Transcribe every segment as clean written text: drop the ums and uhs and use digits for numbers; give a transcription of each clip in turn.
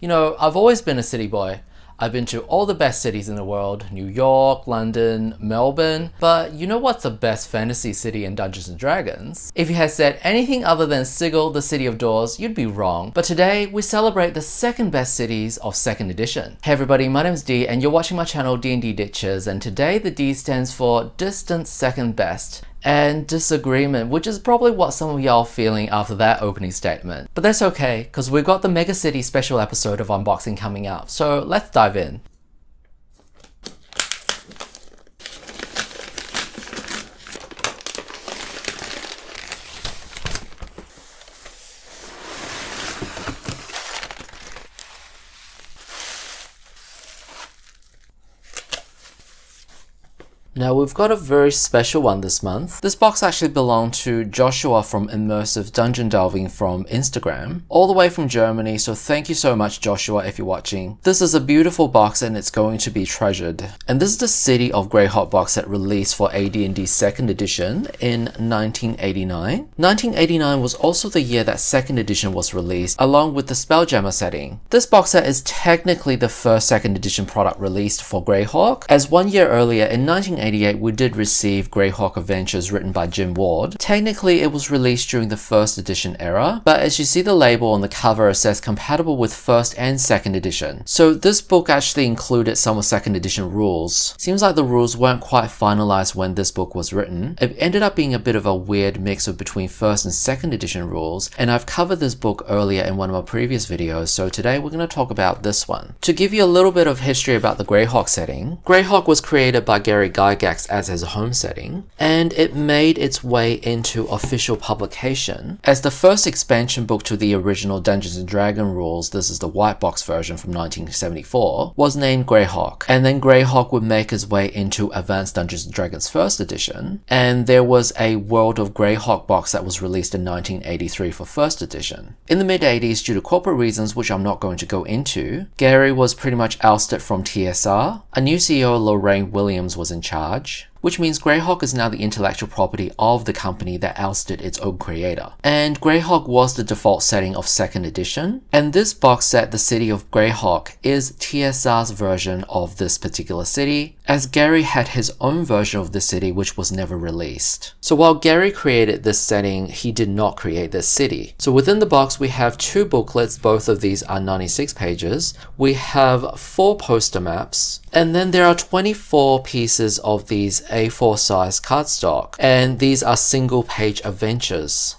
You know, I've always been a city boy. I've been to all the best cities in the world, New York, London, Melbourne, but you know what's the best fantasy city in Dungeons & Dragons? If you had said anything other than Sigil, the City of Doors, you'd be wrong. But today, we celebrate the second best cities of 2nd edition. Hey everybody, my name's D and you're watching my channel D&D Ditches, and today the D stands for Distant Second Best and Disagreement, which is probably what some of y'all feeling after that opening statement. But that's okay, because we've got the Mega City special episode of unboxing coming up, so let's dive in. Now we've got a very special one this month. This box actually belonged to Joshua from Immersive Dungeon Delving from Instagram, all the way from Germany, so thank you so much Joshua if you're watching. This is a beautiful box and it's going to be treasured. And this is the City of Greyhawk box set released for AD&D 2nd edition in 1989. 1989 was also the year that 2nd edition was released, along with the Spelljammer setting. This box set is technically the first 2nd edition product released for Greyhawk, as 1 year earlier in 1988 we did receive Greyhawk Adventures written by Jim Ward. Technically it was released during the 1st edition era, but as you see the label on the cover it says compatible with 1st and 2nd edition. So this book actually included some of 2nd edition rules. Seems like the rules weren't quite finalized when this book was written. It ended up being a bit of a weird mix of between 1st and 2nd edition rules, and I've covered this book earlier in one of my previous videos, so today we're going to talk about this one. To give you a little bit of history about the Greyhawk setting, Greyhawk was created by Gary Gygax as his home setting, and it made its way into official publication as the first expansion book to the original Dungeons & Dragons rules. This is the white box version from 1974, was named Greyhawk, and then Greyhawk would make its way into Advanced Dungeons & Dragons 1st edition, and there was a World of Greyhawk box that was released in 1983 for 1st edition. In the mid-80s, due to corporate reasons which I'm not going to go into, Gary was pretty much ousted from TSR. A new CEO, Lorraine Williams, was in charge, which means Greyhawk is now the intellectual property of the company that ousted its own creator. And Greyhawk was the default setting of 2nd edition, and this box set, the City of Greyhawk, is TSR's version of this particular city, as Gary had his own version of the city which was never released. So while Gary created this setting, he did not create this city. So within the box we have 2 booklets, both of these are 96 pages. We have 4 poster maps, and then there are 24 pieces of these A4 size cardstock, and these are single page adventures.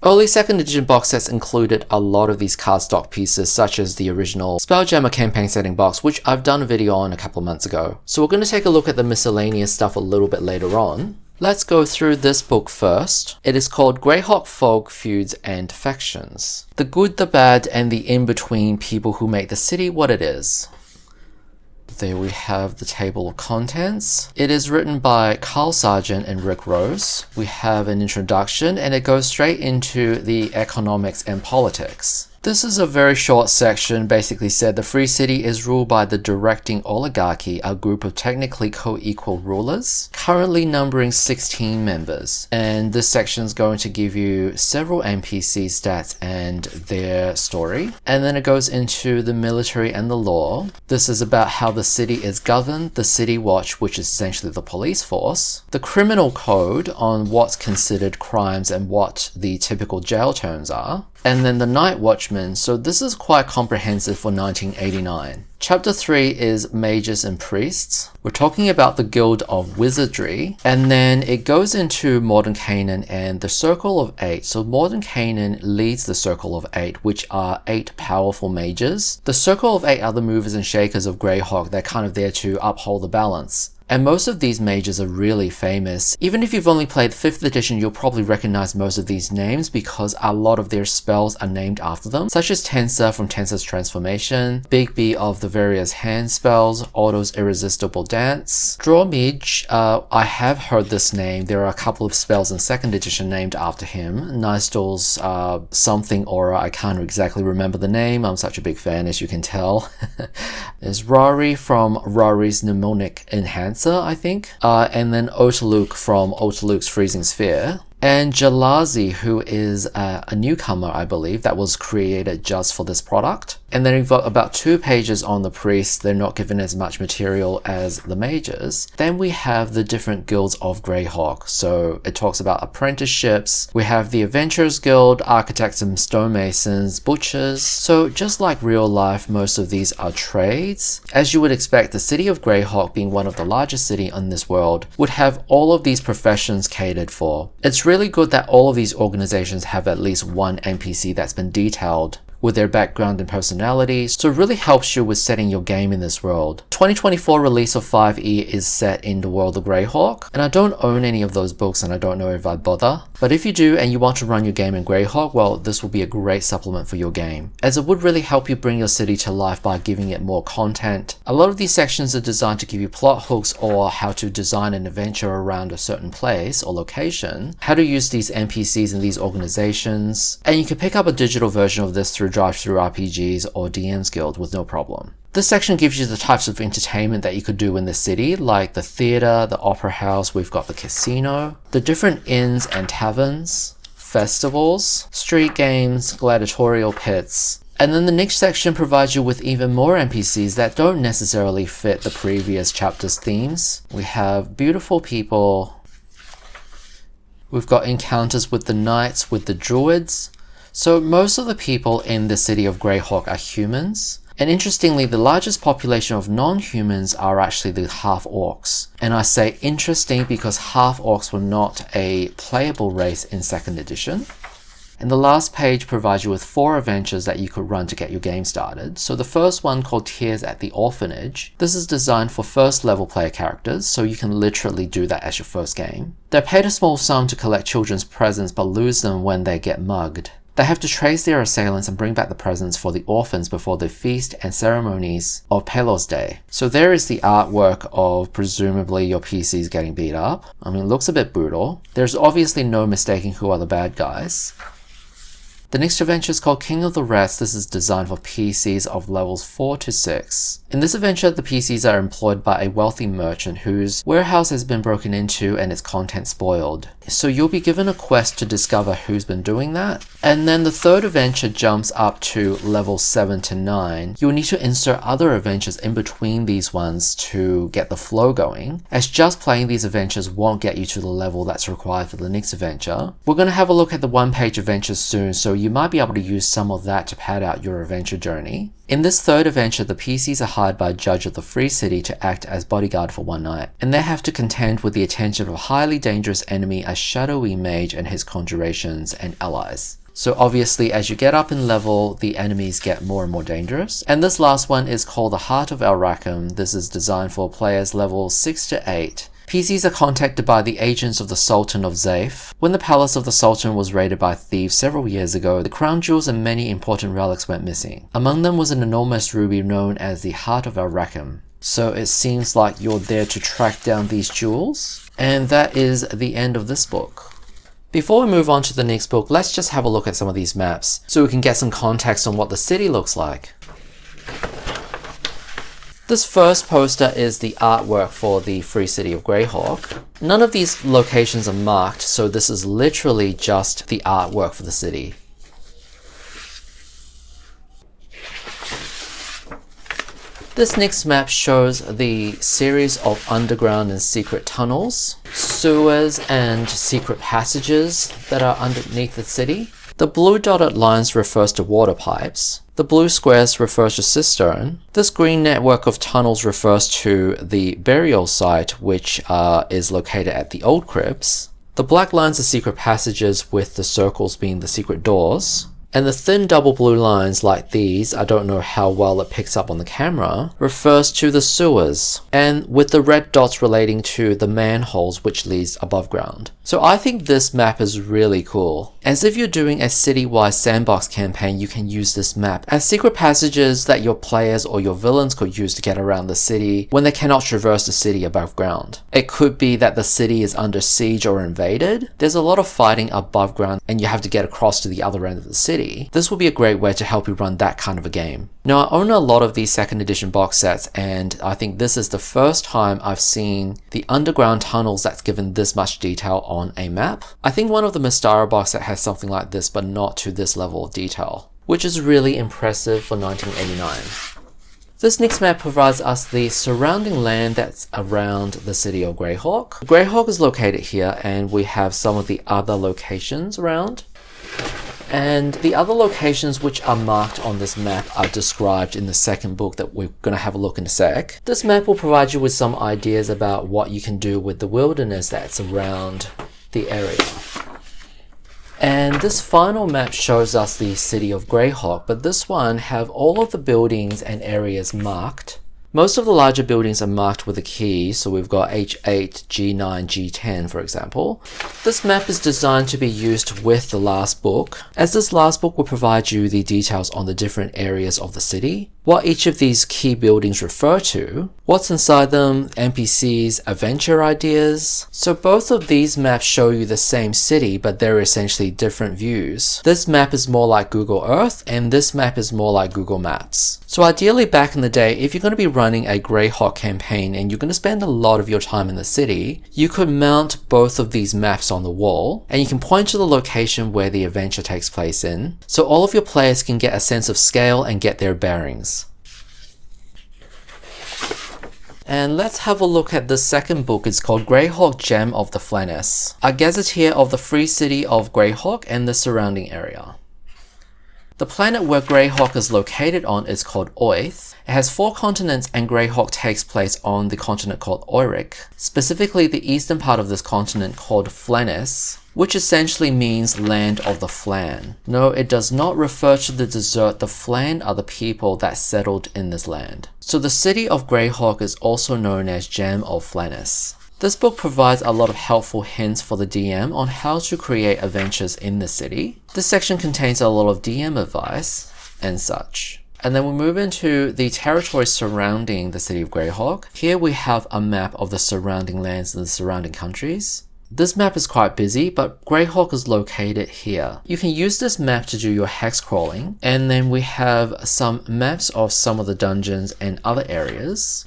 Early 2nd edition box sets included a lot of these cardstock pieces, such as the original Spelljammer campaign setting box, which I've done a video on a couple of months ago. So we're going to take a look at the miscellaneous stuff a little bit later on. Let's go through this book first. It is called Greyhawk Folk, Feuds and Factions. The good, the bad, and the in-between people who make the city what it is. There we have the table of contents. It is written by Carl Sargent and Rick Rose. We have an introduction and it goes straight into the economics and politics. This is a very short section, basically said the Free City is ruled by the Directing Oligarchy, a group of technically co-equal rulers, currently numbering 16 members. And this section is going to give you several NPC stats and their story. And then it goes into the military and the law. This is about how the city is governed, the City Watch, which is essentially the police force, the criminal code on what's considered crimes and what the typical jail terms are, and then the Night Watchman. So this is quite comprehensive for 1989. Chapter 3 is Mages and Priests. We're talking about the Guild of Wizardry, and then it goes into Modern Canaan and the Circle of 8. So Modern Canaan leads the Circle of 8, which are 8 powerful mages. The Circle of 8 are the movers and shakers of Greyhawk. They're kind of there to uphold the balance. And most of these mages are really famous. Even if you've only played 5th edition, you'll probably recognize most of these names because a lot of their spells are named after them, such as Tensor from Tensor's Transformation, Big B of the various hand spells, Otto's Irresistible Dance, Drawmage. I have heard this name. There are a couple of spells in 2nd edition named after him. Nystal's something Aura, I can't exactly remember the name. I'm such a big fan, as you can tell. There's Rory from Rory's Mnemonic Enhancer, I think. And then Otaluke from Otaluke's Freezing Sphere. and Jalazi, who is a newcomer, I believe, that was created just for this product. And then we've got about 2 pages on the priests. They're not given as much material as the mages. Then we have the different guilds of Greyhawk. So it talks about apprenticeships. We have the Adventurers Guild, Architects and Stonemasons, Butchers. So just like real life, most of these are trades. As you would expect, the city of Greyhawk, being one of the largest cities in this world, would have all of these professions catered for. It's really good that all of these organizations have at least one NPC that's been detailed with their background and personality, so it really helps you with setting your game in this world. 2024 release of 5e is set in the world of Greyhawk, and I don't own any of those books and I don't know if I'd bother. But if you do and you want to run your game in Greyhawk, well, this will be a great supplement for your game, as it would really help you bring your city to life by giving it more content. A lot of these sections are designed to give you plot hooks or how to design an adventure around a certain place or location, how to use these NPCs in these organizations, and you can pick up a digital version of this through Drive-Thru RPGs or DM's Guild with no problem. This section gives you the types of entertainment that you could do in the city, like the theater, the opera house, we've got the casino, the different inns and taverns, festivals, street games, gladiatorial pits. And then the next section provides you with even more NPCs that don't necessarily fit the previous chapter's themes. We have beautiful people. We've got encounters with the knights, with the druids. So most of the people in the city of Greyhawk are humans. And interestingly, the largest population of non-humans are actually the half-orcs. And I say interesting because half-orcs were not a playable race in 2nd edition. And the last page provides you with 4 adventures that you could run to get your game started. So the first one, called Tears at the Orphanage, this is designed for 1st level player characters, so you can literally do that as your first game. They're paid a small sum to collect children's presents but lose them when they get mugged. They have to trace their assailants and bring back the presents for the orphans before the feast and ceremonies of Palos Day. So there is the artwork of presumably your PCs getting beat up. I mean, it looks a bit brutal. There's obviously no mistaking who are the bad guys. The next adventure is called King of the Rats. This is designed for PCs of levels 4 to 6. In this adventure, the PCs are employed by a wealthy merchant whose warehouse has been broken into and its contents spoiled. So you'll be given a quest to discover who's been doing that. And then the third adventure jumps up to level 7 to 9. You'll need to insert other adventures in between these ones to get the flow going, as just playing these adventures won't get you to the level that's required for the next adventure. We're going to have a look at the one-page adventures soon, so you might be able to use some of that to pad out your adventure journey. In this third adventure, the PCs are hired by a judge of the Free City to act as bodyguard for one night, and they have to contend with the attention of a highly dangerous enemy, a shadowy mage and his conjurations and allies. So obviously, as you get up in level, the enemies get more and more dangerous. And this last one is called the Heart of El Rackham. This is designed for players levels 6 to 8. PCs are contacted by the agents of the Sultan of Zaif. When the palace of the Sultan was raided by thieves several years ago, the crown jewels and many important relics went missing. Among them was an enormous ruby known as the Heart of El Rackham. So it seems like you're there to track down these jewels. And that is the end of this book. Before we move on to the next book, let's just have a look at some of these maps so we can get some context on what the city looks like. This first poster is the artwork for the Free City of Greyhawk. None of these locations are marked, so this is literally just the artwork for the city. This next map shows the series of underground and secret tunnels, sewers and secret passages that are underneath the city. The blue dotted lines refers to water pipes. The blue squares refers to cistern. This green network of tunnels refers to the burial site, which is located at the old crypts. The black lines are secret passages, with the circles being the secret doors. And the thin double blue lines like these, I don't know how well it picks up on the camera, refers to the sewers, and with the red dots relating to the manholes which leads above ground. So I think this map is really cool. As if you're doing a city-wide sandbox campaign, you can use this map as secret passages that your players or your villains could use to get around the city when they cannot traverse the city above ground. It could be that the city is under siege or invaded. There's a lot of fighting above ground and you have to get across to the other end of the city. city, this will be a great way to help you run that kind of a game. Now, I own a lot of these second edition box sets, and I think this is the first time I've seen the underground tunnels that's given this much detail on a map. I think one of the Mystara box set has something like this, but not to this level of detail, which is really impressive for 1989. This next map provides us the surrounding land that's around the city of Greyhawk. Greyhawk is located here, and we have some of the other locations around. And the other locations which are marked on this map are described in the second book that we're going to have a look in a sec. This map will provide you with some ideas about what you can do with the wilderness that's around the area. And this final map shows us the city of Greyhawk, but this one have all of the buildings and areas marked. Most of the larger buildings are marked with a key, so we've got H8, G9, G10 for example. This map is designed to be used with the last book, as this last book will provide you the details on the different areas of the city, what each of these key buildings refer to, what's inside them, NPCs, adventure ideas. So both of these maps show you the same city, but they're essentially different views. This map is more like Google Earth, and this map is more like Google Maps. So ideally back in the day, if you're going to be running a Greyhawk campaign and you're going to spend a lot of your time in the city, you could mount both of these maps on the wall, and you can point to the location where the adventure takes place in, so all of your players can get a sense of scale and get their bearings. And let's have a look at the second book. It's called Greyhawk Gem of the Flannis, a gazetteer of the free city of Greyhawk and the surrounding area. The planet where Greyhawk is located on is called Oith. It has 4 continents, and Greyhawk takes place on the continent called Oiric, specifically the eastern part of this continent called Flannis, which essentially means land of the Flan. No, it does not refer to the desert. The Flan are the people that settled in this land. So the city of Greyhawk is also known as Gem of Flannis. This book provides a lot of helpful hints for the DM on how to create adventures in the city. This section contains a lot of DM advice and such. And then we move into the territory surrounding the city of Greyhawk. Here we have a map of the surrounding lands and the surrounding countries. This map is quite busy, but Greyhawk is located here. You can use this map to do your hex crawling, and then we have some maps of some of the dungeons and other areas.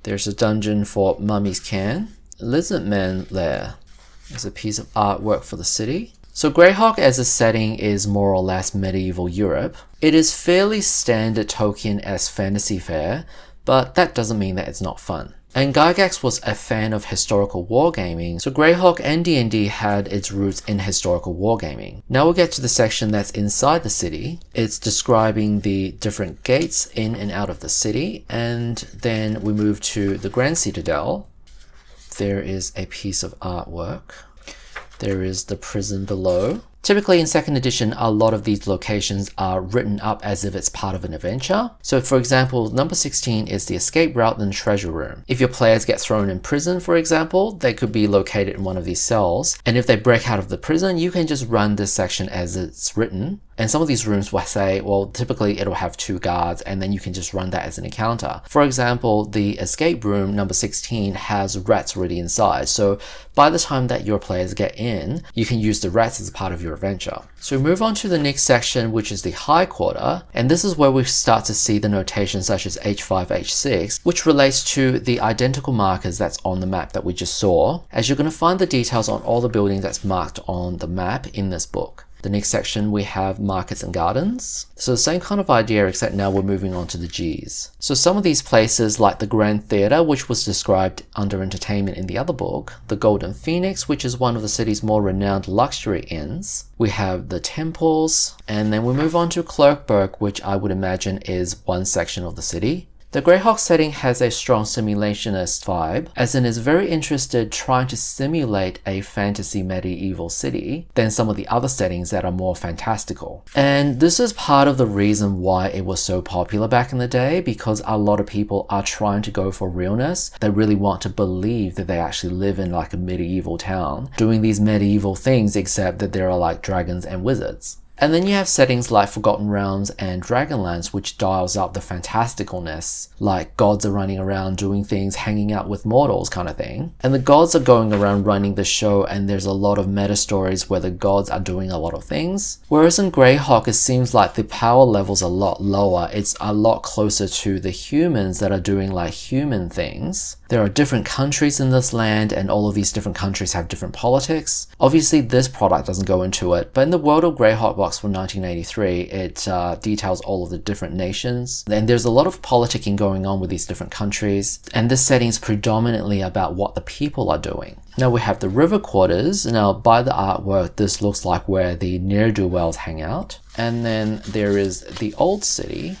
There's a dungeon for Mummy's Cairn, Lizardman Lair. There's a piece of artwork for the city. So Greyhawk as a setting is more or less medieval Europe. It is fairly standard Tolkien as fantasy fare, but that doesn't mean that it's not fun. And Gygax was a fan of historical wargaming, so Greyhawk and D&D had its roots in historical wargaming. Now we'll get to the section that's inside the city. It's describing the different gates in and out of the city, and then we move to the Grand Citadel. There is a piece of artwork. There is the prison below. Typically in second edition, a lot of these locations are written up as if it's part of an adventure. So for example, number 16 is the escape route and treasure room. If your players get thrown in prison, for example, they could be located in one of these cells. And if they break out of the prison, you can just run this section as it's written. And some of these rooms will say, well, typically it'll have 2 guards, and then you can just run that as an encounter. For example, the escape room, number 16, has rats already inside. So by the time that your players get in, you can use the rats as a part of your adventure. So we move on to the next section, which is the High Quarter. And this is where we start to see the notation such as H5, H6, which relates to the identical markers that's on the map that we just saw, as you're going to find the details on all the buildings that's marked on the map in this book. The next section we have markets and gardens. So the same kind of idea, except now we're moving on to the G's. So some of these places like the Grand Theatre, which was described under entertainment in the other book, the Golden Phoenix, which is one of the city's more renowned luxury inns. We have the temples, and then we move on to Clerkburg, which I would imagine is one section of the city. The Greyhawk setting has a strong simulationist vibe, as in is very interested trying to simulate a fantasy medieval city than some of the other settings that are more fantastical. And this is part of the reason why it was so popular back in the day, because a lot of people are trying to go for realness. They really want to believe that they actually live in like a medieval town, doing these medieval things, except that there are like dragons and wizards. And then you have settings like Forgotten Realms and Dragonlance, which dials up the fantasticalness, like gods are running around doing things, hanging out with mortals kind of thing. And the gods are going around running the show, and there's a lot of meta stories where the gods are doing a lot of things. Whereas in Greyhawk, it seems like the power level's a lot lower. It's a lot closer to the humans that are doing like human things. There are different countries in this land, and all of these different countries have different politics. Obviously, this product doesn't go into it, but in the World of Greyhawk box from 1983, it details all of the different nations. And there's a lot of politicking going on with these different countries, and this setting is predominantly about what the people are doing. Now we have the river quarters. Now by the artwork, this looks like where the ne'er-do-wells hang out. And then there is the old city.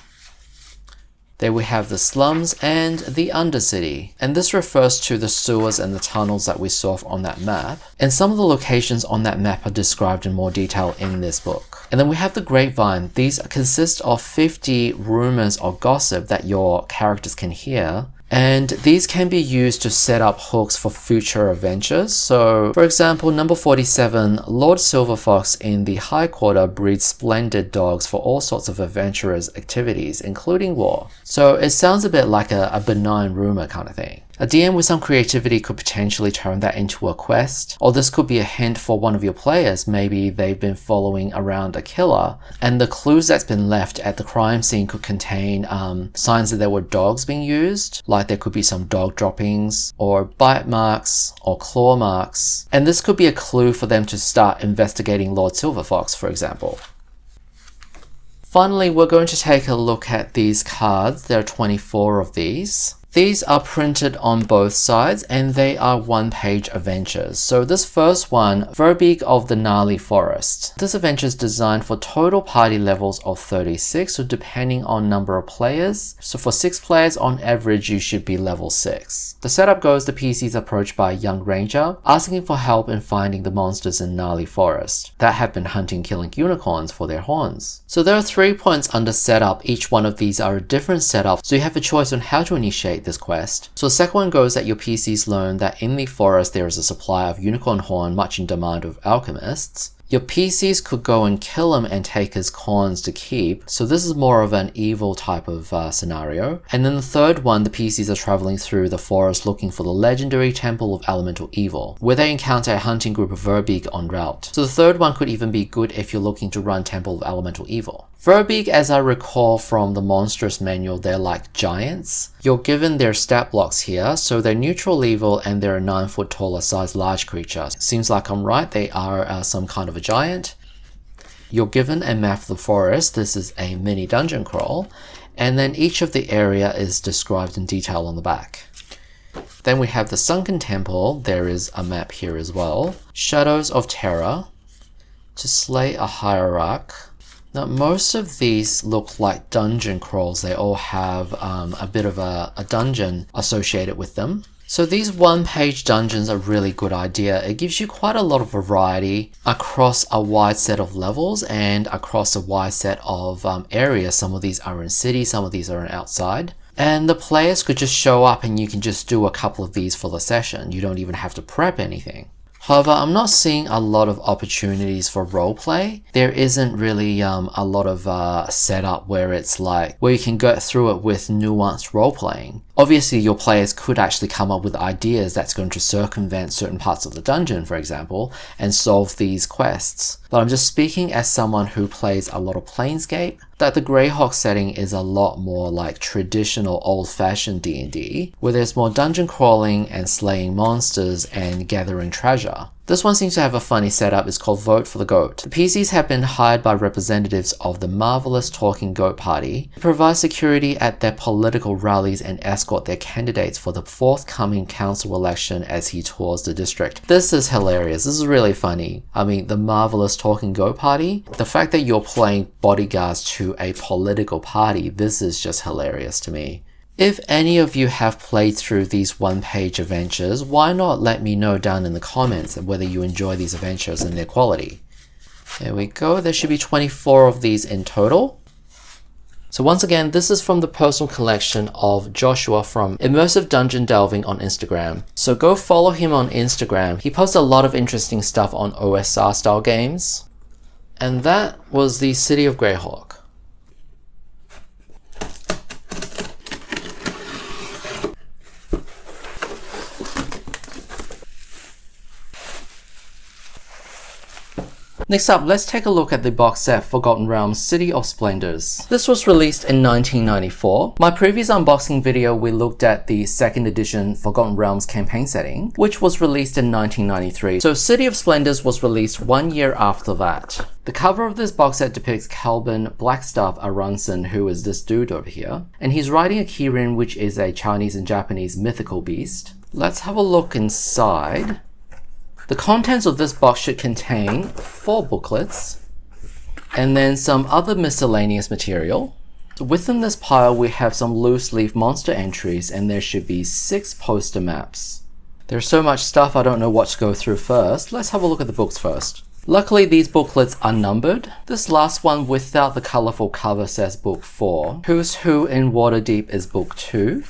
There we have the slums and the undercity. And this refers to the sewers and the tunnels that we saw on that map. And some of the locations on that map are described in more detail in this book. And then we have the grapevine. These consist of 50 rumors or gossip that your characters can hear. And these can be used to set up hooks for future adventures. So, for example, number 47, Lord Silverfox in the High Quarter breeds splendid dogs for all sorts of adventurous activities, including war. So it sounds a bit like a benign rumor kind of thing. A DM with some creativity could potentially turn that into a quest, or this could be a hint for one of your players. Maybe they've been following around a killer, and the clues that's been left at the crime scene could contain signs that there were dogs being used, like there could be some dog droppings, or bite marks, or claw marks, and this could be a clue for them to start investigating Lord Silverfox, for example. Finally, we're going to take a look at these cards. There are 24 of these. These are printed on both sides, and they are one-page adventures. So this first one, Verbeek of the Gnarly Forest. This adventure is designed for total party levels of 36, so depending on number of players. So for 6 players on average, you should be level 6. The setup goes, the PC is approached by a young ranger, asking for help in finding the monsters in Gnarly Forest that have been hunting killing unicorns for their horns. So there are 3 points under setup. Each one of these are a different setup, so you have a choice on how to initiate this quest. So the second one goes that your PCs learn that in the forest there is a supply of unicorn horn much in demand of alchemists. Your PCs could go and kill him and take his corns to keep. So this is more of an evil type of scenario. And then the third one, the PCs are traveling through the forest looking for the legendary Temple of Elemental Evil, where they encounter a hunting group of Verbeek en route. So the third one could even be good if you're looking to run Temple of Elemental Evil. Verbeek, as I recall from the Monstrous manual, they're like giants. You're given their stat blocks here, so they're neutral evil and they're a 9 foot taller size large creature. Seems like I'm right, they are some kind of a giant. You're given a map of the forest. This is a mini dungeon crawl, and then each of the area is described in detail on the back. Then we have the Sunken Temple. There is a map here as well. Shadows of Terror. To slay a hierarch. Now, most of these look like dungeon crawls. They all have a bit of a dungeon associated with them. So these one-page dungeons are a really good idea. It gives you quite a lot of variety across a wide set of levels and across a wide set of areas. Some of these are in cities, some of these are in outside. And the players could just show up and you can just do a couple of these for the session. You don't even have to prep anything. However, I'm not seeing a lot of opportunities for roleplay. There isn't really a lot of setup where it's like, where you can go through it with nuanced roleplaying. Obviously, your players could actually come up with ideas that's going to circumvent certain parts of the dungeon, for example, and solve these quests. But I'm just speaking as someone who plays a lot of Planescape, that the Greyhawk setting is a lot more like traditional old-fashioned D&D, where there's more dungeon crawling and slaying monsters and gathering treasure. This one seems to have a funny setup. It's called Vote for the Goat. The PCs have been hired by representatives of the marvelous Talking Goat Party to provide security at their political rallies and escort their candidates for the forthcoming council election as he tours the district. This is hilarious. This is really funny. I mean, the marvelous Talking Goat Party, the fact that you're playing bodyguards to a political party, this is just hilarious to me. If any of you have played through these one-page adventures, why not let me know down in the comments whether you enjoy these adventures and their quality. There we go, there should be 24 of these in total. So once again, this is from the personal collection of Joshua from Immersive Dungeon Delving on Instagram. So go follow him on Instagram. He posts a lot of interesting stuff on OSR style games. And that was the city of Greyhawk. Next up, let's take a look at the box set Forgotten Realms City of Splendors. This was released in 1994. My previous unboxing video, we looked at the second edition Forgotten Realms campaign setting, which was released in 1993. So City of Splendors was released 1 year after that. The cover of this box set depicts Calvin Blackstaff-Aronson, who is this dude over here, and he's riding a Kirin, which is a Chinese and Japanese mythical beast. Let's have a look inside. The contents of this box should contain 4 booklets and then some other miscellaneous material. Within this pile, we have some loose leaf monster entries, and there should be 6 poster maps. There's so much stuff, I don't know what to go through first. Let's have a look at the books first. Luckily, these booklets are numbered. This last one without the colorful cover says Book 4. Who's Who in Waterdeep is Book 2.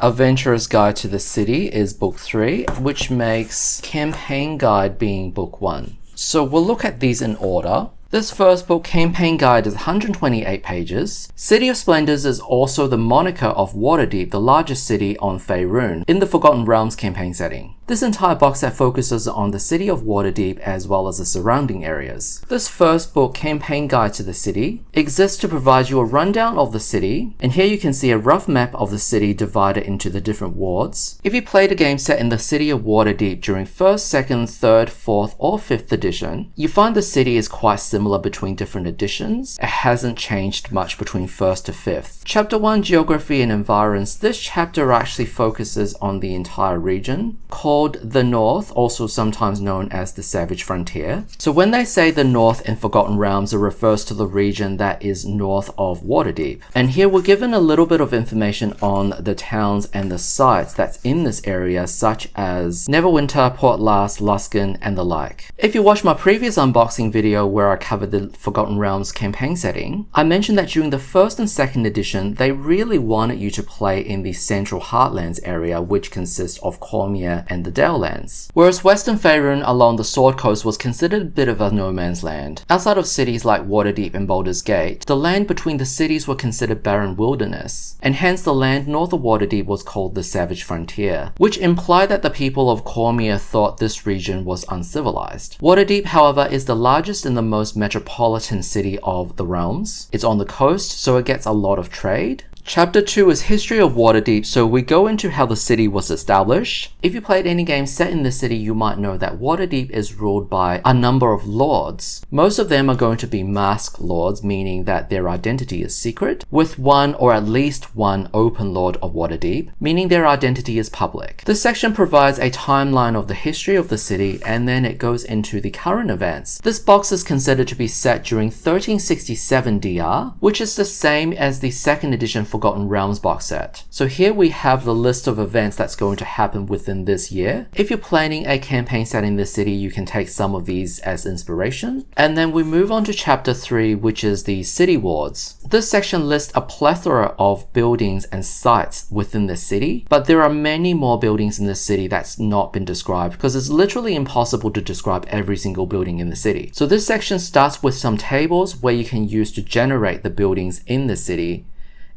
Adventurer's Guide to the City is Book 3, which makes Campaign Guide being Book 1. So we'll look at these in order. This first book, Campaign Guide, is 128 pages. City of Splendors is also the moniker of Waterdeep, the largest city on Faerun, in the Forgotten Realms campaign setting. This entire box set focuses on the city of Waterdeep as well as the surrounding areas. This first book, Campaign Guide to the City, exists to provide you a rundown of the city, and here you can see a rough map of the city divided into the different wards. If you played a game set in the city of Waterdeep during 1st, 2nd, 3rd, 4th, or 5th edition, you find the city is quite similar between different editions. It hasn't changed much between 1st to 5th. Chapter 1, Geography and Environs. This chapter actually focuses on the entire region, called the North, also sometimes known as the Savage Frontier. So when they say the North in Forgotten Realms, it refers to the region that is north of Waterdeep. And here we're given a little bit of information on the towns and the sites that's in this area, such as Neverwinter, Portlast, Luskan, and the like. If you watched my previous unboxing video where I covered the Forgotten Realms campaign setting, I mentioned that during the 1st and 2nd edition, they really wanted you to play in the Central Heartlands area, which consists of Cormyr and the Dalelands. Whereas Western Faerun along the Sword Coast was considered a bit of a no man's land. Outside of cities like Waterdeep and Baldur's Gate, the land between the cities were considered barren wilderness, and hence the land north of Waterdeep was called the Savage Frontier, which implied that the people of Cormyr thought this region was uncivilized. Waterdeep, however, is the largest and the most metropolitan city of the realms. It's on the coast, so it gets a lot of trade. Chapter 2 is History of Waterdeep, so we go into how the city was established. If you played any game set in the city, you might know that Waterdeep is ruled by a number of lords. Most of them are going to be masked lords, meaning that their identity is secret, with one or at least one open lord of Waterdeep, meaning their identity is public. This section provides a timeline of the history of the city, and then it goes into the current events. This box is considered to be set during 1367 DR, which is the same as the 2nd edition Forgotten Realms box set. So here we have the list of events that's going to happen within this year. If you're planning a campaign set in this city, you can take some of these as inspiration. And then we move on to chapter 3, which is the city wards. This section lists a plethora of buildings and sites within the city, but there are many more buildings in the city that's not been described because it's literally impossible to describe every single building in the city. So this section starts with some tables where you can use to generate the buildings in the city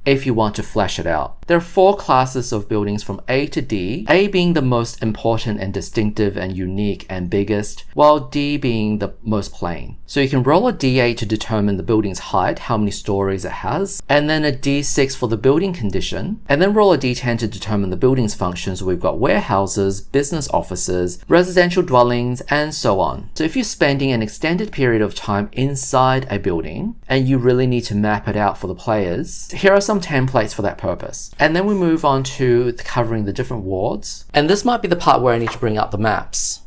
if you want to flesh it out. There are 4 classes of buildings from A to D, A being the most important and distinctive and unique and biggest, while D being the most plain. So you can roll a D8 to determine the building's height, how many stories it has, and then a D6 for the building condition, and then roll a D10 to determine the building's functions. So we've got warehouses, business offices, residential dwellings, and so on. So if you're spending an extended period of time inside a building, and you really need to map it out for the players, here are some templates for that purpose. And then we move on to covering the different wards. And this might be the part where I need to bring up the maps.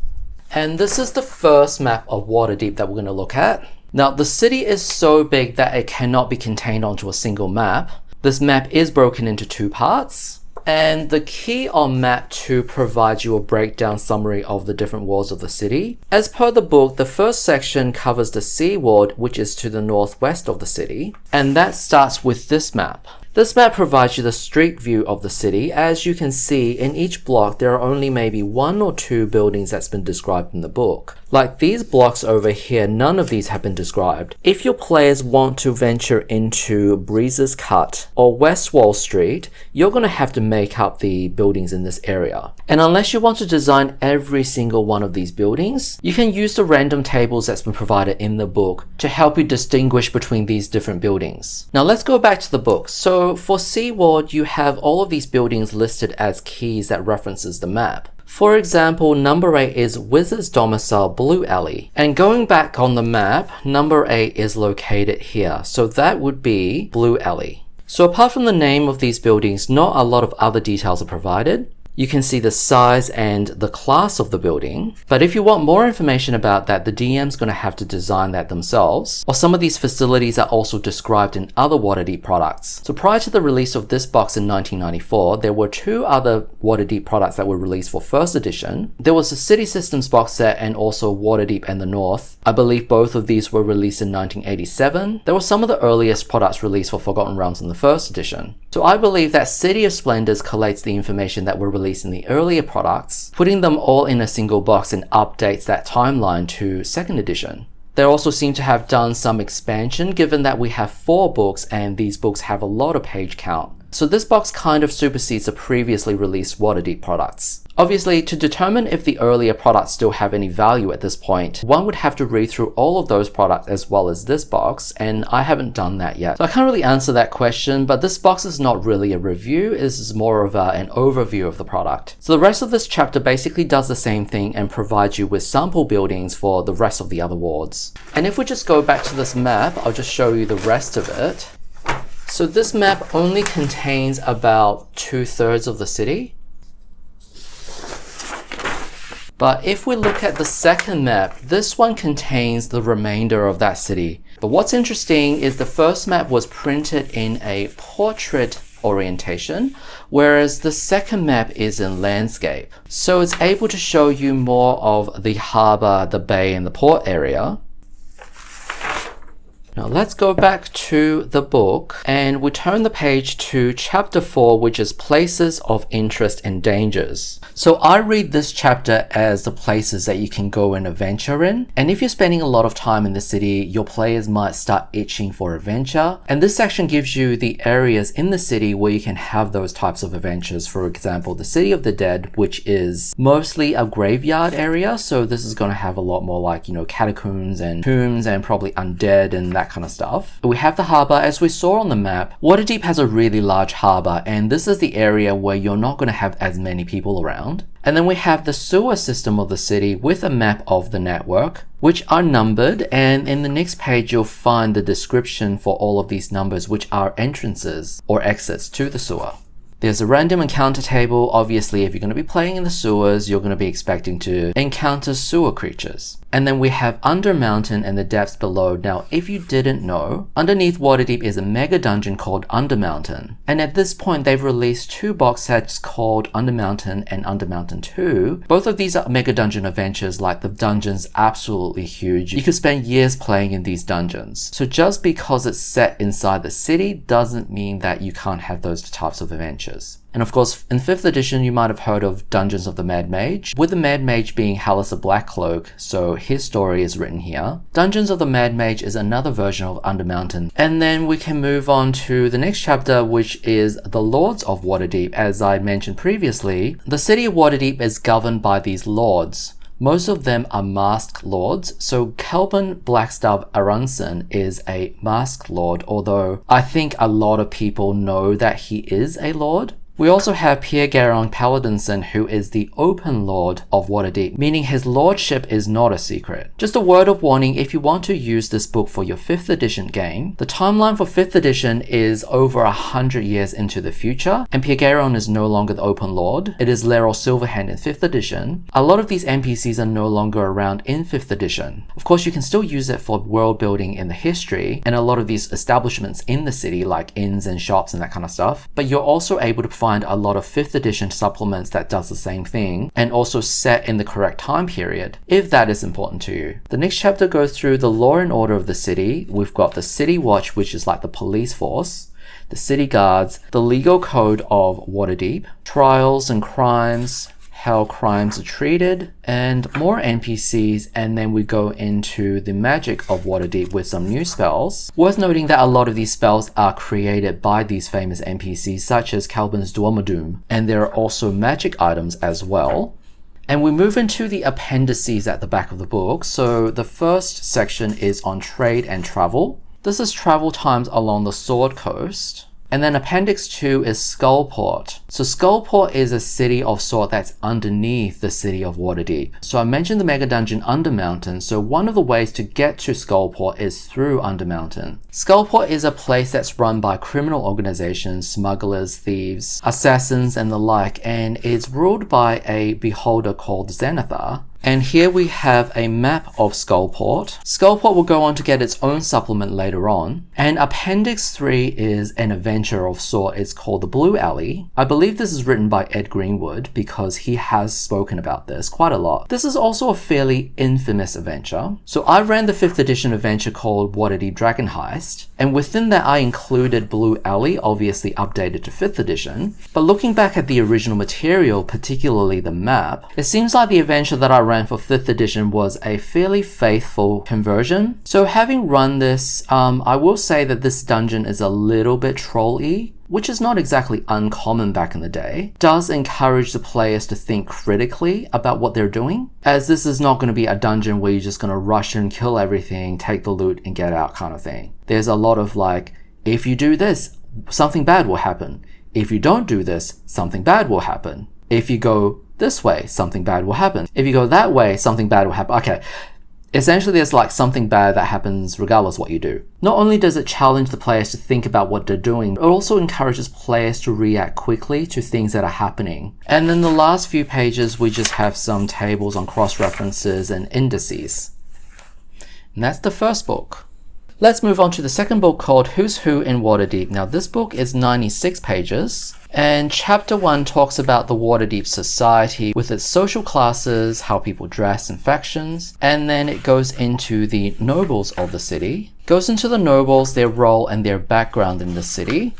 And this is the first map of Waterdeep that we're going to look at. Now, the city is so big that it cannot be contained onto a single map. This map is broken into 2 parts. And the key on map 2 provides you a breakdown summary of the different wards of the city. As per the book, the first section covers the Sea Ward, which is to the northwest of the city. And that starts with this map. This map provides you the street view of the city. As you can see, in each block there are only maybe 1 or 2 buildings that's been described in the book. Like these blocks over here, none of these have been described. If your players want to venture into Breezes Cut or West Wall Street, you're going to have to make up the buildings in this area. And unless you want to design every single one of these buildings, you can use the random tables that's been provided in the book to help you distinguish between these different buildings. Now let's go back to the book. So for SeaWorld, you have all of these buildings listed as keys that references the map. For example, number 8 is Wizard's Domicile Blue Alley. And going back on the map, number 8 is located here. So that would be Blue Alley. So apart from the name of these buildings, not a lot of other details are provided. You can see the size and the class of the building. But if you want more information about that, the DM's going to have to design that themselves. Or some of these facilities are also described in other Waterdeep products. So prior to the release of this box in 1994, there were 2 other Waterdeep products that were released for first edition. There was the City Systems box set and also Waterdeep and the North. I believe both of these were released in 1987. There were some of the earliest products released for Forgotten Realms in the first edition. So I believe that City of Splendors collates the information that were released in the earlier products, putting them all in a single box and updates that timeline to second edition. They also seem to have done some expansion given that we have 4 books and these books have a lot of page count. So this box kind of supersedes the previously released Waterdeep products. Obviously, to determine if the earlier products still have any value at this point, one would have to read through all of those products as well as this box, and I haven't done that yet. So I can't really answer that question, but this box is not really a review, this is more of an overview of the product. So the rest of this chapter basically does the same thing and provides you with sample buildings for the rest of the other wards. And if we just go back to this map, I'll just show you the rest of it. So this map only contains about 2/3 of the city. But if we look at the second map, this one contains the remainder of that city. But what's interesting is the first map was printed in a portrait orientation, whereas the second map is in landscape. So it's able to show you more of the harbor, the bay, and the port area. Now let's go back to the book and we turn the page to chapter 4, which is Places of Interest and Dangers. So I read this chapter as the places that you can go and adventure in. And if you're spending a lot of time in the city, your players might start itching for adventure. And this section gives you the areas in the city where you can have those types of adventures. For example, the City of the Dead, which is mostly a graveyard area. So this is going to have a lot more like, catacombs and tombs and probably undead and that kind of stuff. We have the harbor. As we saw on the map, Waterdeep has a really large harbor, and this is the area where you're not going to have as many people around. And then we have the sewer system of the city with a map of the network, which are numbered, and in the next page you'll find the description for all of these numbers, which are entrances or exits to the sewer. There's a random encounter table. Obviously, if you're going to be playing in the sewers, you're going to be expecting to encounter sewer creatures. And then we have Undermountain and the depths below. Now, if you didn't know, underneath Waterdeep is a mega dungeon called Undermountain. And at this point, they've released 2 box sets called Undermountain and Undermountain 2. Both of these are mega dungeon adventures, like the dungeon's absolutely huge. You could spend years playing in these dungeons. So just because it's set inside the city doesn't mean that you can't have those types of adventures. And of course, in 5th edition, you might have heard of Dungeons of the Mad Mage, with the Mad Mage being Hallis the Blackcloak, so his story is written here. Dungeons of the Mad Mage is another version of Undermountain. And then we can move on to the next chapter, which is the Lords of Waterdeep. As I mentioned previously, the city of Waterdeep is governed by these lords. Most of them are masked lords, so Kelvin Blackstaff-Aronson is a masked lord, although I think a lot of people know that he is a lord. We also have Pierre Garon Paladinson, who is the open lord of Waterdeep, meaning his lordship is not a secret. Just a word of warning, if you want to use this book for your 5th edition game, the timeline for 5th edition is over 100 years into the future, and Pierre Garon is no longer the open lord. It is Laeral Silverhand in 5th edition. A lot of these NPCs are no longer around in 5th edition. Of course, you can still use it for world building in the history, and a lot of these establishments in the city, like inns and shops and that kind of stuff, but you're also able to find a lot of 5th edition supplements that does the same thing and also set in the correct time period, if that is important to you. The next chapter goes through the law and order of the city. We've got the City Watch, which is like the police force, the city guards, the legal code of Waterdeep, trials and crimes, how crimes are treated, and more NPCs, and then we go into the magic of Waterdeep with some new spells. Worth noting that a lot of these spells are created by these famous NPCs, such as Calbin's Duomodoom, and there are also magic items as well. And we move into the appendices at the back of the book. So the first section is on trade and travel. This is travel times along the Sword Coast. And then Appendix 2 is Skullport. So Skullport is a city of sort that's underneath the city of Waterdeep. So I mentioned the Mega Dungeon Undermountain, so one of the ways to get to Skullport is through Undermountain. Skullport is a place that's run by criminal organizations, smugglers, thieves, assassins, and the like, and it's ruled by a beholder called Zenithar. And here we have a map of Skullport. Skullport will go on to get its own supplement later on. And Appendix 3 is an adventure of sort. It's called The Blue Alley. I believe this is written by Ed Greenwood because he has spoken about this quite a lot. This is also a fairly infamous adventure. So I ran the 5th edition adventure called Waterdeep Dragon Heist. And within that I included Blue Alley, obviously updated to 5th edition. But looking back at the original material, particularly the map, it seems like the adventure that I ran for 5th edition was a fairly faithful conversion. So having run this, I will say that this dungeon is a little bit troll-y, which is not exactly uncommon back in the day. It does encourage the players to think critically about what they're doing, as this is not going to be a dungeon where you're just going to rush and kill everything, take the loot and get out kind of thing. There's a lot of like, if you do this, something bad will happen. If you don't do this, something bad will happen. If you go this way, something bad will happen. If you go that way, something bad will happen. Okay. Essentially, there's like something bad that happens regardless what you do. Not only does it challenge the players to think about what they're doing, it also encourages players to react quickly to things that are happening. And then the last few pages, we just have some tables on cross-references and indices. And that's the first book. Let's move on to the second book called Who's Who in Waterdeep. Now, this book is 96 pages. And chapter 1 talks about the Waterdeep society with its social classes, how people dress and factions, and then it goes into the nobles of the city. Goes into the nobles, their role and their background in the city.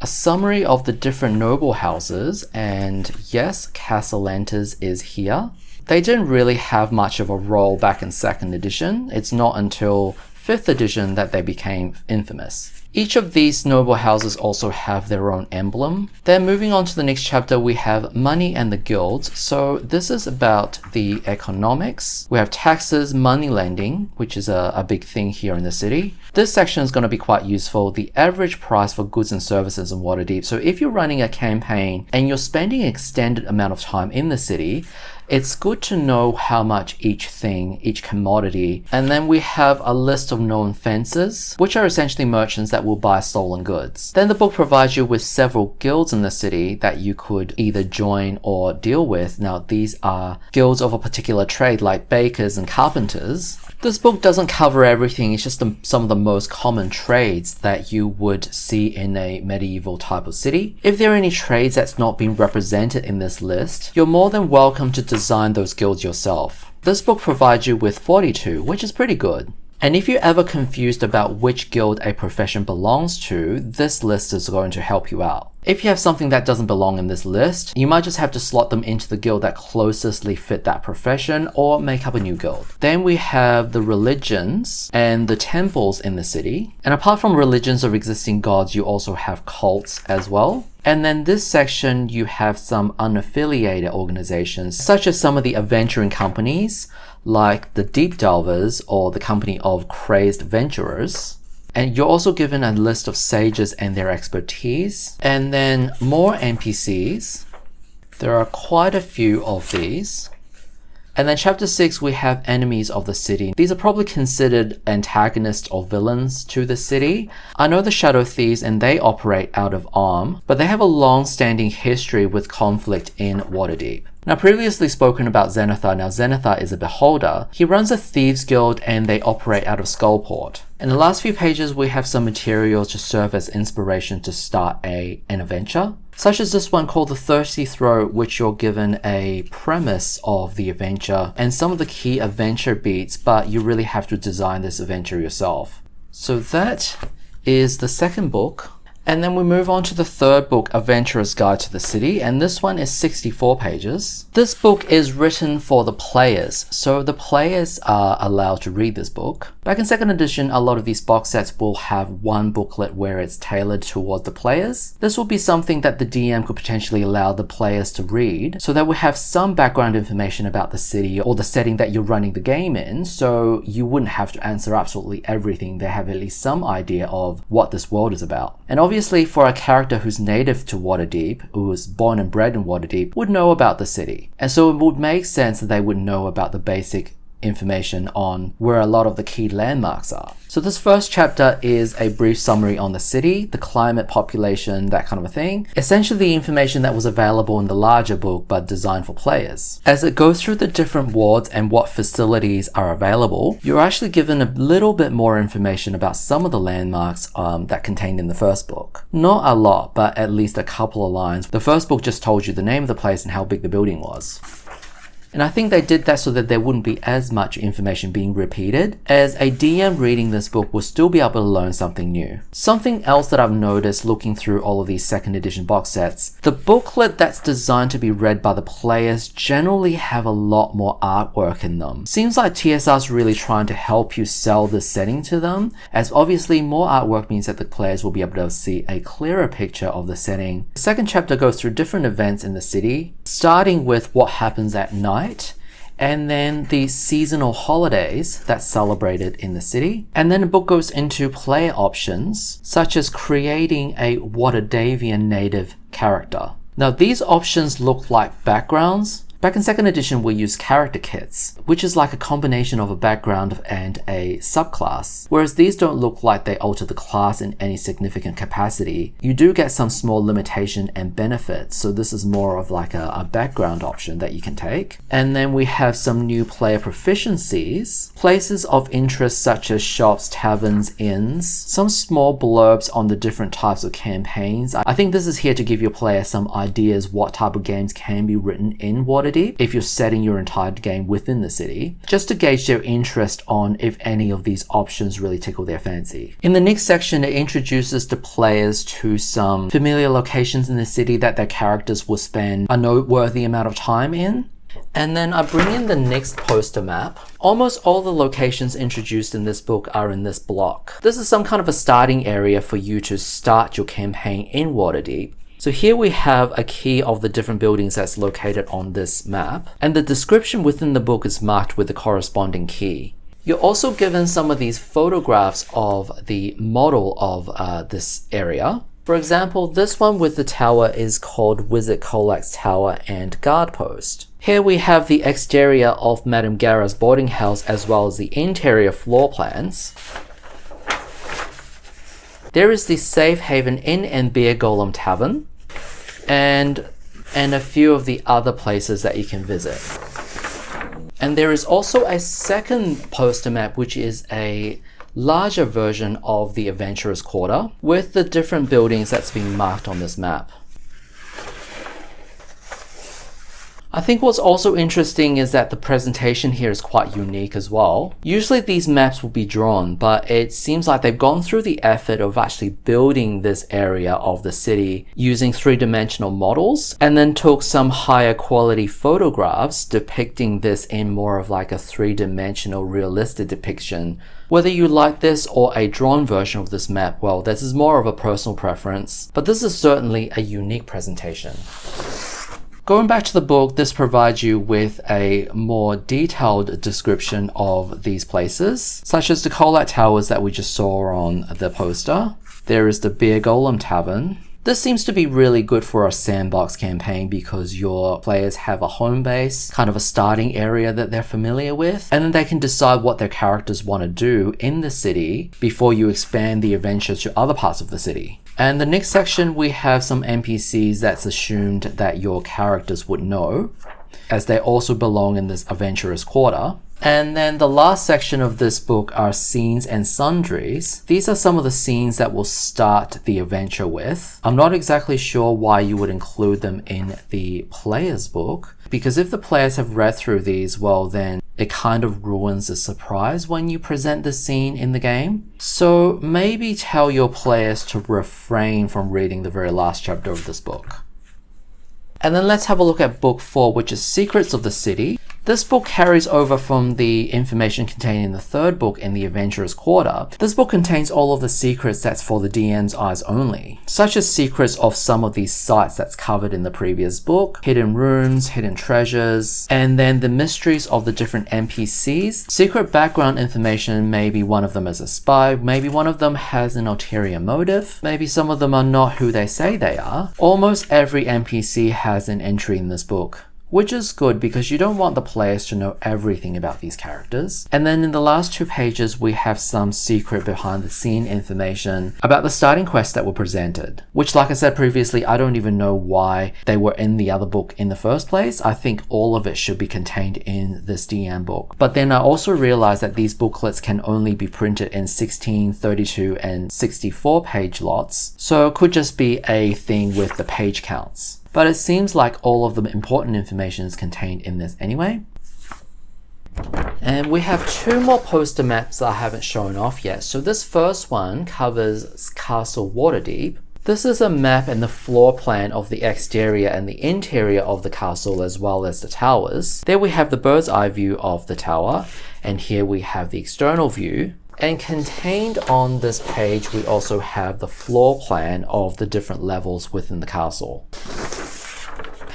A summary of the different noble houses, and yes, Castellantis is here. They didn't really have much of a role back in 2nd edition. It's not until 5th edition that they became infamous. Each of these noble houses also have their own emblem. Then moving on to the next chapter, we have money and the guilds. So this is about the economics. We have taxes, money lending, which is a big thing here in the city. This section is going to be quite useful. The average price for goods and services in Waterdeep. So if you're running a campaign and you're spending an extended amount of time in the city, it's good to know how much each thing, each commodity, and then we have a list of known fences, which are essentially merchants that will buy stolen goods. Then the book provides you with several guilds in the city that you could either join or deal with. Now, these are guilds of a particular trade like bakers and carpenters. This book doesn't cover everything, it's just some of the most common trades that you would see in a medieval type of city. If there are any trades that's not being represented in this list, you're more than welcome to design those guilds yourself. This book provides you with 42, which is pretty good. And if you're ever confused about which guild a profession belongs to, this list is going to help you out. If you have something that doesn't belong in this list, you might just have to slot them into the guild that closestly fit that profession or make up a new guild. Then we have the religions and the temples in the city. And apart from religions of existing gods, you also have cults as well. And then this section, you have some unaffiliated organizations, such as some of the adventuring companies, like the Deep Delvers or the Company of Crazed Venturers. And you're also given a list of sages and their expertise. And then more NPCs. There are quite a few of these. And then chapter 6, we have enemies of the city. These are probably considered antagonists or villains to the city. I know the Shadow Thieves and they operate out of Arm, but they have a long-standing history with conflict in Waterdeep. Now, previously spoken about Zenithar. Now, Zenithar is a beholder. He runs a thieves guild and they operate out of Skullport. In the last few pages, we have some materials to serve as inspiration to start an adventure, such as this one called The Thirsty Throat, which you're given a premise of the adventure and some of the key adventure beats, but you really have to design this adventure yourself. So that is the second book. And then we move on to the third book, Adventurer's Guide to the City, and this one is 64 pages. This book is written for the players, so the players are allowed to read this book. Back in 2nd edition, a lot of these box sets will have one booklet where it's tailored toward the players. This will be something that the DM could potentially allow the players to read, so that we have some background information about the city or the setting that you're running the game in, so you wouldn't have to answer absolutely everything. They have at least some idea of what this world is about. And obviously for a character who's native to Waterdeep, who was born and bred in Waterdeep, would know about the city. And so it would make sense that they would know about the basic information on where a lot of the key landmarks are. So this first chapter is a brief summary on the city, the climate, population, that kind of a thing. Essentially the information that was available in the larger book but designed for players. As it goes through the different wards and what facilities are available, you're actually given a little bit more information about some of the landmarks that contained in the first book. Not a lot, but at least a couple of lines. The first book just told you the name of the place and how big the building was. And I think they did that so that there wouldn't be as much information being repeated, as a DM reading this book will still be able to learn something new. Something else that I've noticed looking through all of these 2nd edition box sets, the booklet that's designed to be read by the players generally have a lot more artwork in them. Seems like TSR's really trying to help you sell this setting to them, as obviously more artwork means that the players will be able to see a clearer picture of the setting. The second chapter goes through different events in the city, starting with what happens at night, and then the seasonal holidays that's celebrated in the city. And then the book goes into player options, such as creating a Waterdavian native character. Now these options look like backgrounds. Back in 2nd edition, we use character kits, which is like a combination of a background and a subclass. Whereas these don't look like they alter the class in any significant capacity. You do get some small limitation and benefits, so this is more of like a background option that you can take. And then we have some new player proficiencies, places of interest such as shops, taverns, inns, some small blurbs on the different types of campaigns. I think this is here to give your player some ideas what type of games can be written in Waterdeep if you're setting your entire game within the city, just to gauge their interest on if any of these options really tickle their fancy. In the next section, it introduces the players to some familiar locations in the city that their characters will spend a noteworthy amount of time in. And then I bring in the next poster map. Almost all the locations introduced in this book are in this block. This is some kind of a starting area for you to start your campaign in Waterdeep. So here we have a key of the different buildings that's located on this map, and the description within the book is marked with the corresponding key. You're also given some of these photographs of the model of this area. For example, this one with the tower is called Wizard Kolak's Tower and Guard Post. Here we have the exterior of Madame Gara's boarding house as well as the interior floor plans. There is the Safe Haven Inn and Beer Golem Tavern, and a few of the other places that you can visit. And there is also a second poster map, which is a larger version of the Adventurer's Quarter with the different buildings that's being marked on this map. I think what's also interesting is that the presentation here is quite unique as well. Usually these maps will be drawn, but it seems like they've gone through the effort of actually building this area of the city using three-dimensional models, and then took some higher quality photographs depicting this in more of like a three-dimensional realistic depiction. Whether you like this or a drawn version of this map, well, this is more of a personal preference, but this is certainly a unique presentation. Going back to the book, this provides you with a more detailed description of these places, such as the Kolak Towers that we just saw on the poster. There is the Beer Golem Tavern. This seems to be really good for a sandbox campaign because your players have a home base, kind of a starting area that they're familiar with, and then they can decide what their characters want to do in the city before you expand the adventure to other parts of the city. And the next section, we have some NPCs that's assumed that your characters would know, as they also belong in this Adventurer's Quarter. And then the last section of this book are scenes and sundries. These are some of the scenes that will start the adventure with. I'm not exactly sure why you would include them in the player's book, because if the players have read through these, well then it kind of ruins the surprise when you present the scene in the game. So maybe tell your players to refrain from reading the very last chapter of this book. And then let's have a look at book 4, which is Secrets of the City. This book carries over from the information contained in the third book in the Adventurer's Quarter. This book contains all of the secrets that's for the DM's eyes only, such as secrets of some of these sites that's covered in the previous book, hidden rooms, hidden treasures, and then the mysteries of the different NPCs. Secret background information, maybe one of them is a spy, maybe one of them has an ulterior motive, maybe some of them are not who they say they are. Almost every NPC has an entry in this book, which is good because you don't want the players to know everything about these characters. And then in the last 2 pages, we have some secret behind the scene information about the starting quests that were presented, which, like I said previously, I don't even know why they were in the other book in the first place. I think all of it should be contained in this DM book. But then I also realized that these booklets can only be printed in 16, 32, and 64 page lots. So it could just be a thing with the page counts. But it seems like all of the important information is contained in this anyway. And we have 2 more poster maps that I haven't shown off yet. So this first one covers Castle Waterdeep. This is a map and the floor plan of the exterior and the interior of the castle, as well as the towers. There we have the bird's eye view of the tower, and here we have the external view. And contained on this page, we also have the floor plan of the different levels within the castle.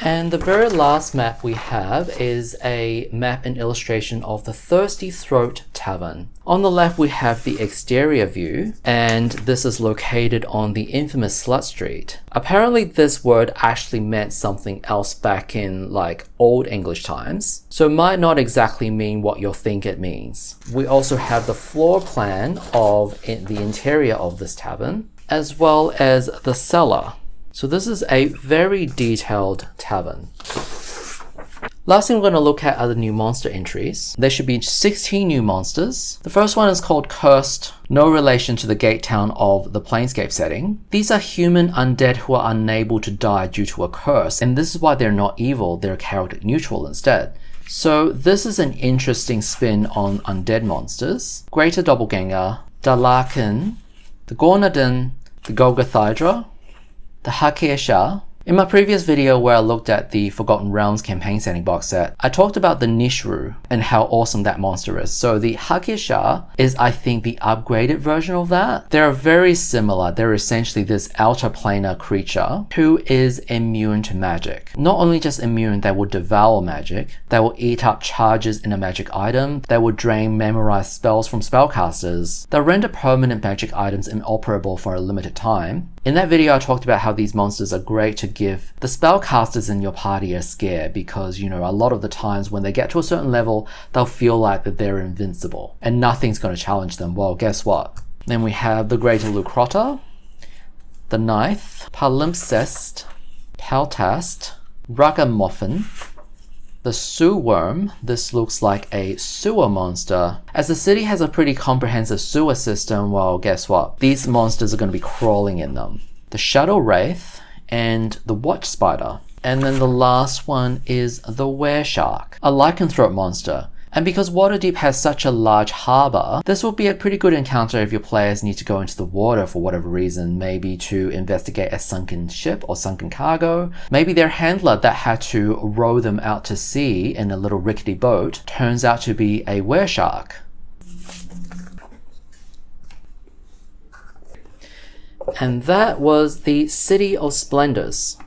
And the very last map we have is a map and illustration of the Thirsty Throat Tavern. On the left, we have the exterior view, and this is located on the infamous Slut Street. Apparently, this word actually meant something else back in like old English times, so it might not exactly mean what you think it means. We also have the floor plan of the interior of this tavern, as well as the cellar. So this is a very detailed tavern. Last thing we're going to look at are the new monster entries. There should be 16 new monsters. The first one is called Cursed, no relation to the gate town of the Planescape setting. These are human undead who are unable to die due to a curse, and this is why they're not evil, they're character neutral instead. So this is an interesting spin on undead monsters. Greater Doppelganger, Dalakin, the Gornadin, the Golgothydra, the Hakeesha. In my previous video where I looked at the Forgotten Realms campaign setting box set, I talked about the Nishru and how awesome that monster is. So the Hakeesha is, I think, the upgraded version of that. They're very similar. They're essentially this outer planar creature who is immune to magic. Not only just immune, they will devour magic, they will eat up charges in a magic item, they will drain memorized spells from spellcasters, they'll render permanent magic items inoperable for a limited time. In that video, I talked about how these monsters are great to give the spellcasters in your party a scare because, you know, a lot of the times when they get to a certain level, they'll feel like that they're invincible and nothing's going to challenge them. Well, guess what? Then we have the Greater Lucrota, the Ninth, Palimpsest, Peltast, Ragamuffin, the Sewer Worm. This looks like a sewer monster. As the city has a pretty comprehensive sewer system, well, guess what? These monsters are going to be crawling in them. The Shadow Wraith and the Watch Spider. And then the last one is the Wereshark, a lycanthrope monster. And because Waterdeep has such a large harbour, this will be a pretty good encounter if your players need to go into the water for whatever reason, maybe to investigate a sunken ship or sunken cargo. Maybe their handler that had to row them out to sea in a little rickety boat turns out to be a Wereshark. And that was the City of Splendors.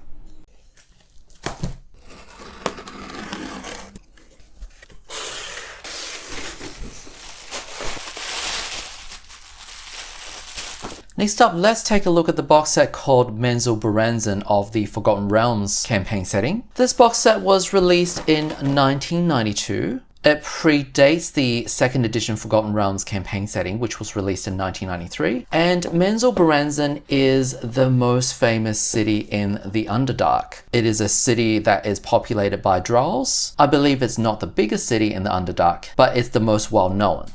Next up, let's take a look at the box set called Menzoberranzan of the Forgotten Realms campaign setting. This box set was released in 1992. It predates the second edition Forgotten Realms campaign setting, which was released in 1993. And Menzoberranzan is the most famous city in the Underdark. It is a city that is populated by Drolls. I believe it's not the biggest city in the Underdark, but it's the most well known.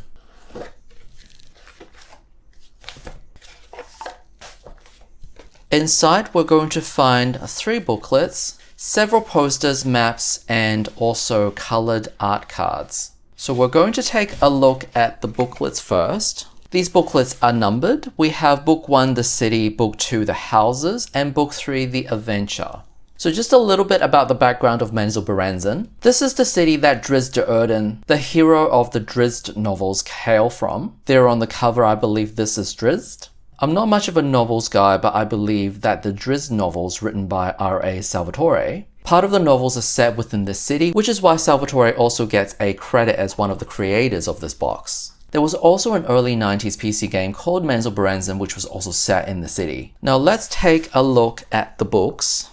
Inside, we're going to find 3 booklets, several posters, maps, and also colored art cards. So we're going to take a look at the booklets first. These booklets are numbered. We have book 1, the city, book 2, the houses, and book 3, the adventure. So just a little bit about the background of Menzoberranzan. This is the city that Drizzt Do'Urden, the hero of the Drizzt novels, hail from. There on the cover, I believe this is Drizzt. I'm not much of a novels guy, but I believe that the Drizzt novels written by R.A. Salvatore, part of the novels are set within this city, which is why Salvatore also gets a credit as one of the creators of this box. There was also an early 90s PC game called Menzoberranzan, which was also set in the city. Now let's take a look at the books.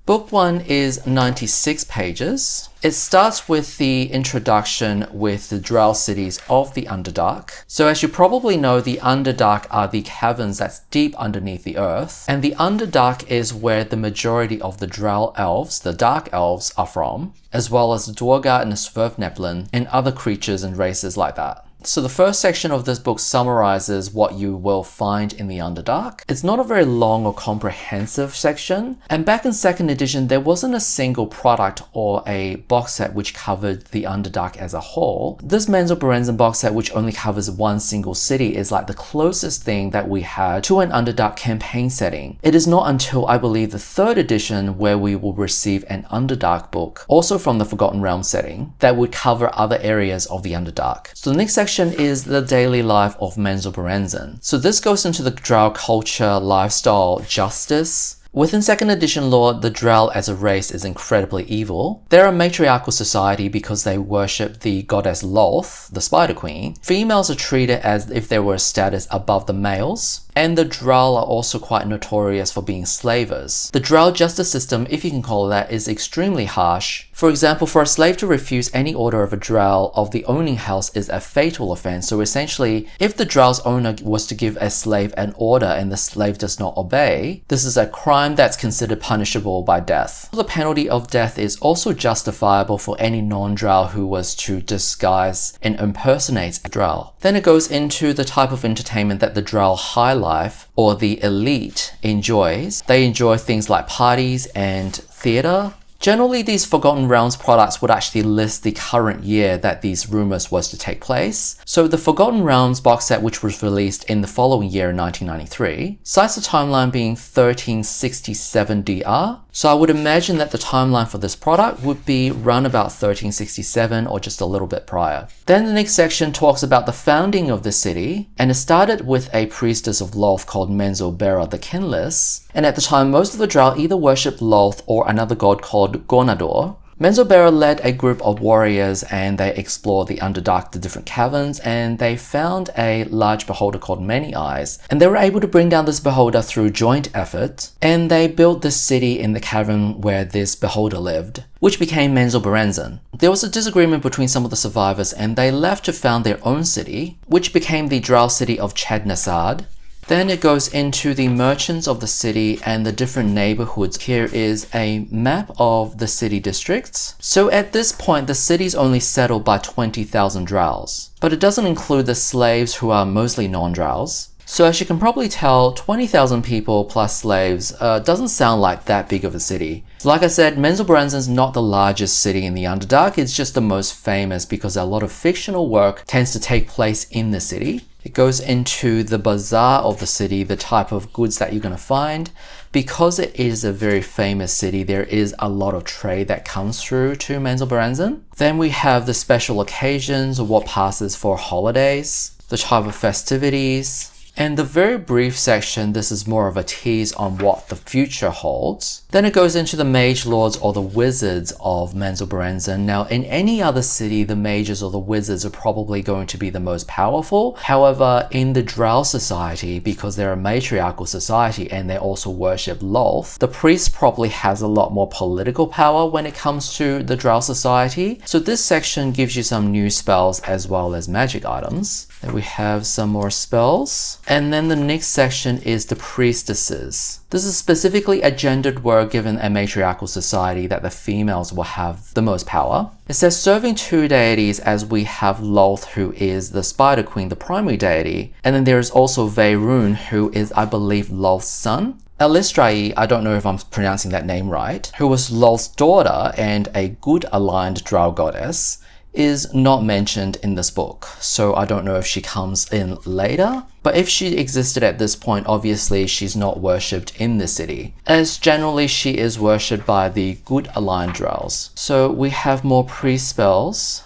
Book 1 is 96 pages. It starts with the introduction with the drow cities of the Underdark. So as you probably know, the Underdark are the caverns that's deep underneath the earth. And the Underdark is where the majority of the drow elves, the dark elves, are from, as well as the Dwargar and the Sverfneblin and other creatures and races like that. So the first section of this book summarizes what you will find in the Underdark. It's not a very long or comprehensive section, and back in 2nd edition there wasn't a single product or a box set which covered the Underdark as a whole. This Menzoberranzan box set, which only covers one single city, is like the closest thing that we had to an Underdark campaign setting. It is not until I believe the 3rd edition where we will receive an Underdark book, also from the Forgotten Realms setting, that would cover other areas of the Underdark. So the next section is the daily life of Menzoberranzan. So this goes into the drow culture, lifestyle, justice. Within 2nd edition lore, the drow as a race is incredibly evil. They're a matriarchal society because they worship the goddess Lolth, the Spider Queen. Females are treated as if they were a status above the males. And the drow are also quite notorious for being slavers. The drow justice system, if you can call it that, is extremely harsh. For example, for a slave to refuse any order of a drow of the owning house is a fatal offense. So essentially, if the drow's owner was to give a slave an order and the slave does not obey, this is a crime that's considered punishable by death. The penalty of death is also justifiable for any non-drow who was to disguise and impersonate a drow. Then it goes into the type of entertainment that the drow high life or the elite enjoys. They enjoy things like parties and theatre. Generally, these Forgotten Realms products would actually list the current year that these rumors was to take place. So the Forgotten Realms box set, which was released in the following year in 1993, cites the timeline being 1367 DR. So I would imagine that the timeline for this product would be run about 1367 or just a little bit prior. Then the next section talks about the founding of the city, and it started with a priestess of Lolth called Menzoberranzan the Kinless. And at the time, most of the drow either worshipped Lolth or another god called Gornador. Menzoberranzan led a group of warriors and they explored the Underdark, the different caverns, and they found a large beholder called Many Eyes. And they were able to bring down this beholder through joint effort, and they built this city in the cavern where this beholder lived, which became Menzoberranzan. There was a disagreement between some of the survivors and they left to found their own city, which became the drow city of Chadnasad. Then it goes into the merchants of the city and the different neighborhoods. Here is a map of the city districts. So at this point, the city's only settled by 20,000 drows, but it doesn't include the slaves who are mostly non-drows. So as you can probably tell, 20,000 people plus slaves doesn't sound like that big of a city. Like I said, Menzoberranzan is not the largest city in the Underdark, it's just the most famous because a lot of fictional work tends to take place in the city. It goes into the bazaar of the city, the type of goods that you're going to find. Because it is a very famous city, there is a lot of trade that comes through to Menzoberranzan. Then we have the special occasions, or what passes for holidays, the type of festivities. And the very brief section, this is more of a tease on what the future holds. Then it goes into the mage lords or the wizards of Menzoberranzan. Now, in any other city, the mages or the wizards are probably going to be the most powerful. However, in the drow society, because they're a matriarchal society and they also worship Lolth, the priest probably has a lot more political power when it comes to the drow society. So this section gives you some new spells as well as magic items. Then we have some more spells. And then the next section is the priestesses. This is specifically a gendered word given a matriarchal society that the females will have the most power. It says serving two deities, as we have Lolth, who is the Spider Queen, the primary deity. And then there is also Veyrun, who is, I believe, Lolth's son. Elistrai, I don't know if I'm pronouncing that name right, who was Lolth's daughter and a good aligned drow goddess. is not mentioned in this book, so I don't know if she comes in later. But if she existed at this point, obviously she's not worshipped in the city, as generally she is worshipped by the good aligned drows. So we have more pre-spells,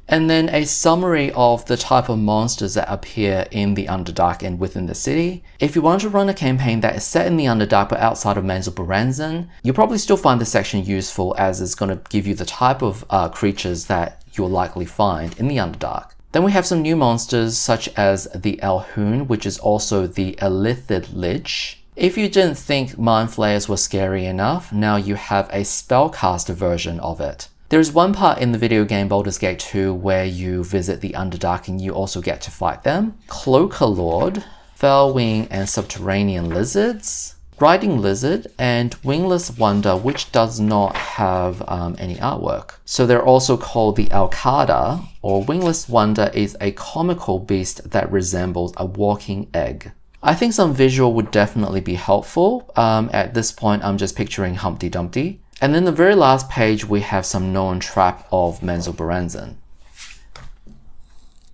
and then a summary of the type of monsters that appear in the Underdark and within the city. If you want to run a campaign that is set in the Underdark but outside of Menzoberranzan, you'll probably still find this section useful, as it's going to give you the type of creatures that you'll likely find in the Underdark. Then we have some new monsters such as the Elhoon, which is also the Elithid Lich. If you didn't think Mind Flayers were scary enough, now you have a spellcaster version of it. There's one part in the video game Baldur's Gate 2 where you visit the Underdark and you also get to fight them. Cloaker Lord, Fellwing and Subterranean Lizards, Riding Lizard, and Wingless Wonder, which does not have any artwork. So they're also called the Alcada, or Wingless Wonder is a comical beast that resembles a walking egg. I think some visual would definitely be helpful. At this point, I'm just picturing Humpty Dumpty. And then the very last page, we have some known trap of Menzoberranzan.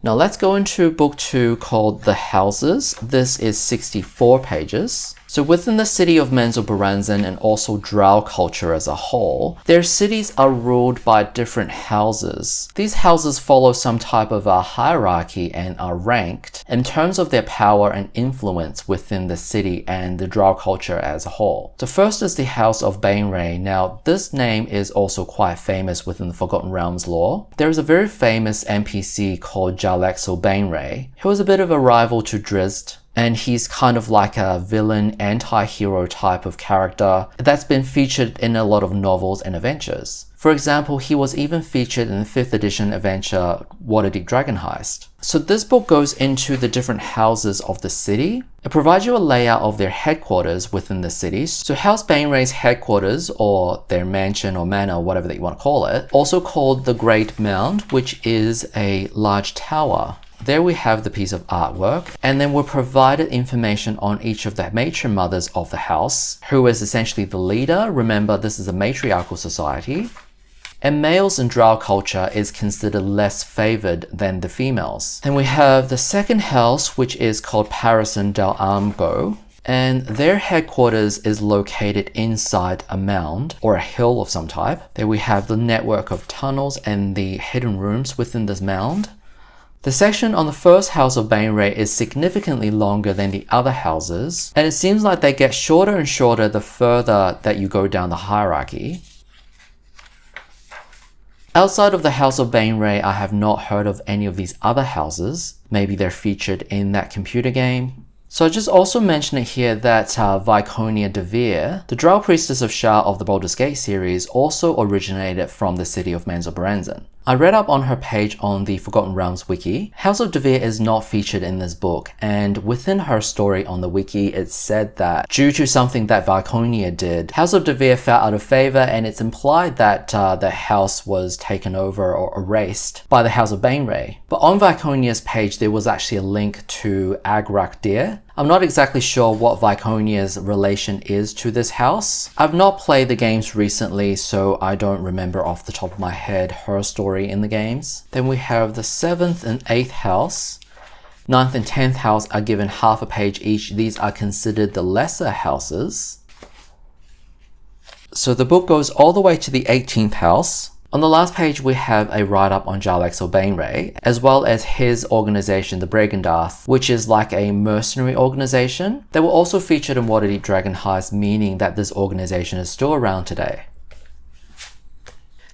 Now let's go into book 2 called The Houses. This is 64 pages. So within the city of Menzoberranzan and also drow culture as a whole, their cities are ruled by different houses. These houses follow some type of a hierarchy and are ranked in terms of their power and influence within the city and the drow culture as a whole. The first is the House of Bainray. Now this name is also quite famous within the Forgotten Realms lore. There is a very famous NPC called Jalexo Bainray, who is a bit of a rival to Drizzt. And he's kind of like a villain, anti-hero type of character that's been featured in a lot of novels and adventures. For example, he was even featured in the 5th edition adventure Waterdeep Dragon Heist. So this book goes into the different houses of the city. It provides you a layout of their headquarters within the city. So House Bainray's headquarters, or their mansion or manor, whatever that you want to call it, also called the Great Mound, which is a large tower. There we have the piece of artwork, and then we're provided information on each of the matron mothers of the house, who is essentially the leader. Remember, this is a matriarchal society. And males in drow culture is considered less favored than the females. Then we have the second house, which is called Parison del Armgo, and their headquarters is located inside a mound or a hill of some type. There we have the network of tunnels and the hidden rooms within this mound. The section on the first house of Bainray is significantly longer than the other houses, and it seems like they get shorter and shorter the further that you go down the hierarchy. Outside of the House of Bainray, I have not heard of any of these other houses. Maybe they're featured in that computer game. So I just also mention it here that Viconia de Vere, the Drow Priestess of Shar of the Baldur's Gate series, also originated from the city of Menzoberranzan. I read up on her page on the Forgotten Realms wiki. House of de Vere is not featured in this book, and within her story on the wiki, it said that due to something that Viconia did, House of de Vere fell out of favor, and it's implied that the house was taken over or erased by the House of Bainray. But on Viconia's page, there was actually a link to Agrak Dir. I'm not exactly sure what Viconia's relation is to this house. I've not played the games recently, so I don't remember off the top of my head her story in the games. Then we have the 7th and 8th house. 9th and 10th house are given half a page each. These are considered the lesser houses. So the book goes all the way to the 18th house. On the last page, we have a write-up on Jalexo Bainray, as well as his organization, the Bregendarth, which is like a mercenary organization. They were also featured in Waterdeep Dragon Heist, meaning that this organization is still around today.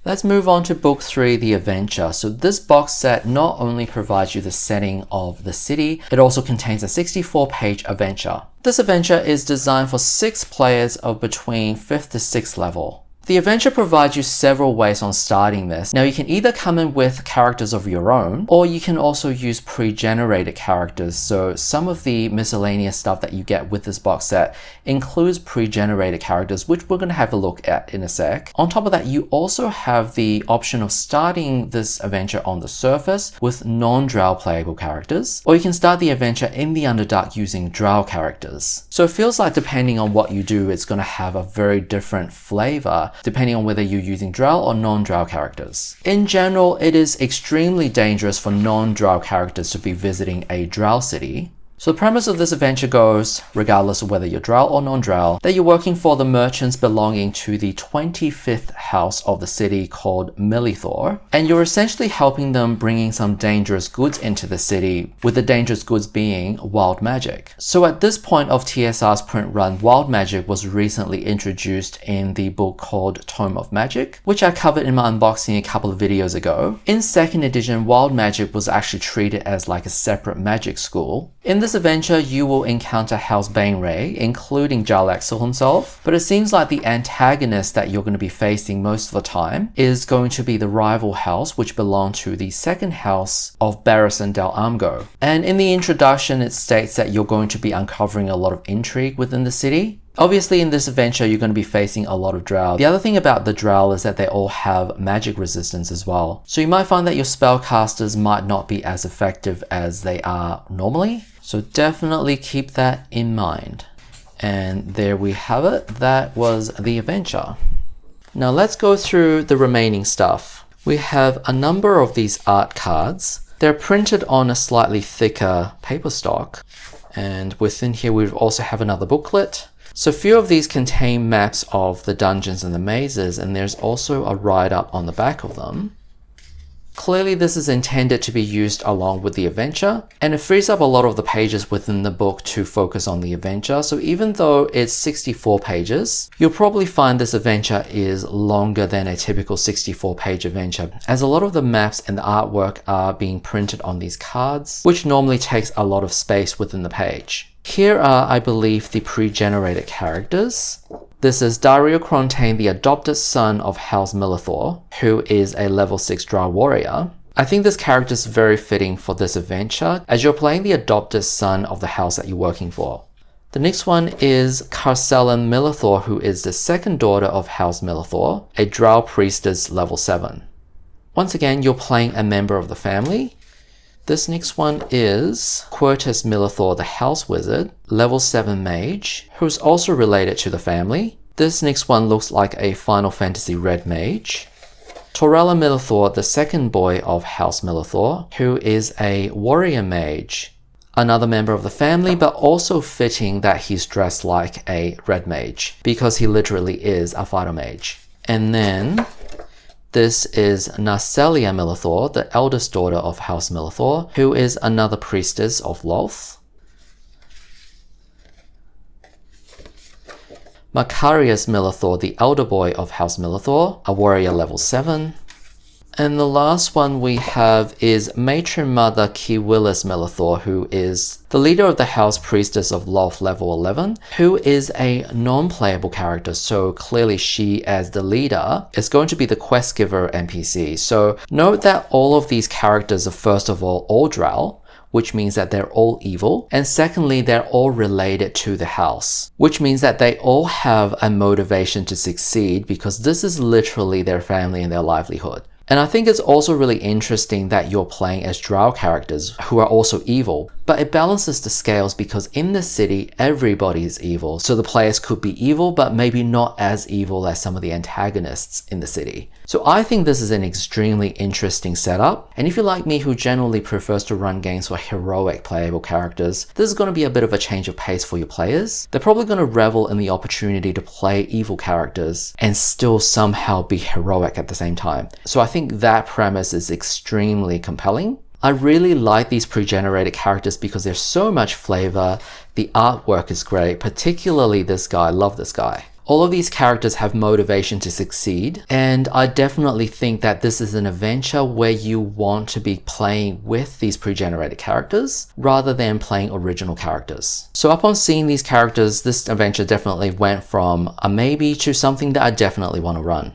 Let's move on to Book 3, The Adventure. So this box set not only provides you the setting of the city, it also contains a 64-page adventure. This adventure is designed for 6 players of between 5th to 6th level. The adventure provides you several ways on starting this. Now you can either come in with characters of your own, or you can also use pre-generated characters. So some of the miscellaneous stuff that you get with this box set includes pre-generated characters, which we're going to have a look at in a sec. On top of that, you also have the option of starting this adventure on the surface with non-drow playable characters, or you can start the adventure in the Underdark using drow characters. So it feels like depending on what you do, it's going to have a very different flavor depending on whether you're using Drow or non-Drow characters. In general, it is extremely dangerous for non-Drow characters to be visiting a Drow city. So the premise of this adventure goes, regardless of whether you're Drow or non-Drow, that you're working for the merchants belonging to the 25th house of the city called Millithor, and you're essentially helping them bringing some dangerous goods into the city, with the dangerous goods being wild magic. So at this point of TSR's print run, wild magic was recently introduced in the book called Tome of Magic, which I covered in my unboxing a couple of videos ago. In 2nd edition, wild magic was actually treated as like a separate magic school. In this adventure, you will encounter House Baneray, including Jarlaxle himself, but it seems like the antagonist that you're going to be facing most of the time is going to be the rival house, which belongs to the 2nd house of Barristan Del Amgo. And in the introduction, it states that you're going to be uncovering a lot of intrigue within the city. Obviously, in this adventure, you're going to be facing a lot of Drow. The other thing about the Drow is that they all have magic resistance as well. So you might find that your spellcasters might not be as effective as they are normally. So definitely keep that in mind. And there we have it. That was the adventure. Now let's go through the remaining stuff. We have a number of these art cards. They're printed on a slightly thicker paper stock. And within here, we also have another booklet. So a few of these contain maps of the dungeons and the mazes, and there's also a write-up on the back of them. Clearly this is intended to be used along with the adventure, and it frees up a lot of the pages within the book to focus on the adventure. So even though it's 64 pages, you'll probably find this adventure is longer than a typical 64-page adventure, as a lot of the maps and the artwork are being printed on these cards, which normally takes a lot of space within the page. Here are, I believe, the pre-generated characters. This is Dario Crontain, the adopted son of House Millithor, who is a level 6 Drow warrior. I think this character is very fitting for this adventure, as you're playing the adopted son of the house that you're working for. The next one is Carcellan Millithor, who is the 2nd daughter of House Millithor, a Drow priestess level 7. Once again, you're playing a member of the family. This next one is Quertus Millithor, the House Wizard, level 7 mage, who's also related to the family. This next one looks like a Final Fantasy Red mage. Torella Millithor, the 2nd boy of House Millithor, who is a warrior mage. Another member of the family, but also fitting that he's dressed like a red mage, because he literally is a fighter mage. And then this is Narcelia Millithor, the eldest daughter of House Millithor, who is another priestess of Lolth. Macarius Millithor, the elder boy of House Millithor, a warrior level 7. And the last one we have is Matron Mother Kiwillis Millithor, who is the leader of the House Priestess of Lolth level 11, who is a non-playable character, so clearly she, as the leader, is going to be the quest giver NPC. So note that all of these characters are first of all Drow, which means that they're all evil, and secondly, they're all related to the house, which means that they all have a motivation to succeed because this is literally their family and their livelihood. And I think it's also really interesting that you're playing as Drow characters who are also evil, but it balances the scales because in this city, everybody is evil. So the players could be evil, but maybe not as evil as some of the antagonists in the city. So I think this is an extremely interesting setup. And if you're like me who generally prefers to run games for heroic playable characters, this is going to be a bit of a change of pace for your players. They're probably going to revel in the opportunity to play evil characters and still somehow be heroic at the same time. So I think that premise is extremely compelling. I really like these pre-generated characters because there's so much flavor. The artwork is great, particularly this guy. I love this guy. All of these characters have motivation to succeed, and I definitely think that this is an adventure where you want to be playing with these pre-generated characters rather than playing original characters. So upon seeing these characters, this adventure definitely went from a maybe to something that I definitely want to run.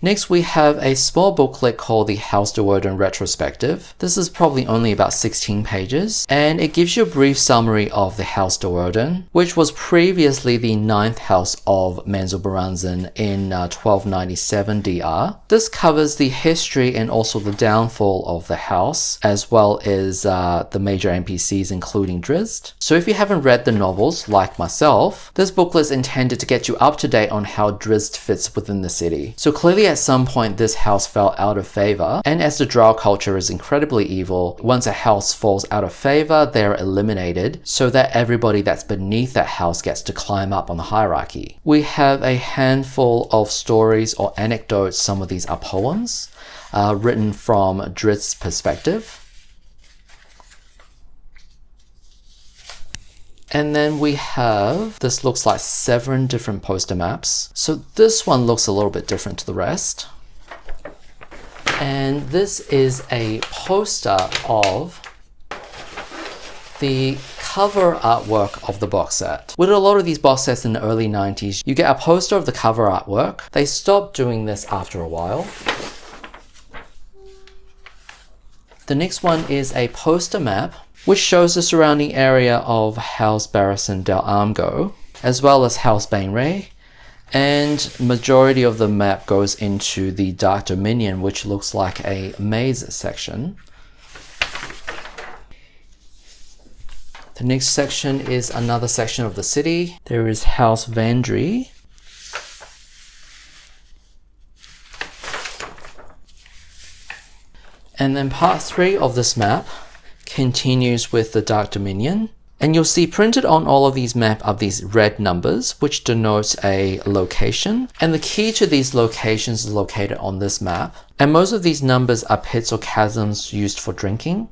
Next, we have a small booklet called the House Duoden Retrospective. This is probably only about 16 pages, and it gives you a brief summary of the House Duoden, which was previously the 9th house of Menzoberranzan in 1297 DR. This covers the history and also the downfall of the house, as well as the major NPCs including Drizzt. So if you haven't read the novels, like myself, this booklet is intended to get you up to date on how Drizzt fits within the city. So clearly at some point this house fell out of favor, and as the Drow culture is incredibly evil, once a house falls out of favor, they're eliminated so that everybody that's beneath that house gets to climb up on the hierarchy. We have a handful of stories or anecdotes. Some of these are poems written from Drizzt's perspective. And then we have, this looks like 7 different poster maps. So this one looks a little bit different to the rest. And this is a poster of the cover artwork of the box set. With a lot of these box sets in the early 90s, you get a poster of the cover artwork. They stopped doing this after a while. The next one is a poster map, which shows the surrounding area of House Barristan del Armgo, as well as House Bainray, and majority of the map goes into the Dark Dominion, which looks like a maze section. The next section is another section of the city. There is House Vandry. And then part 3 of this map continues with the Dark Dominion. And you'll see printed on all of these maps are these red numbers, which denotes a location. And the key to these locations is located on this map. And most of these numbers are pits or chasms used for drinking.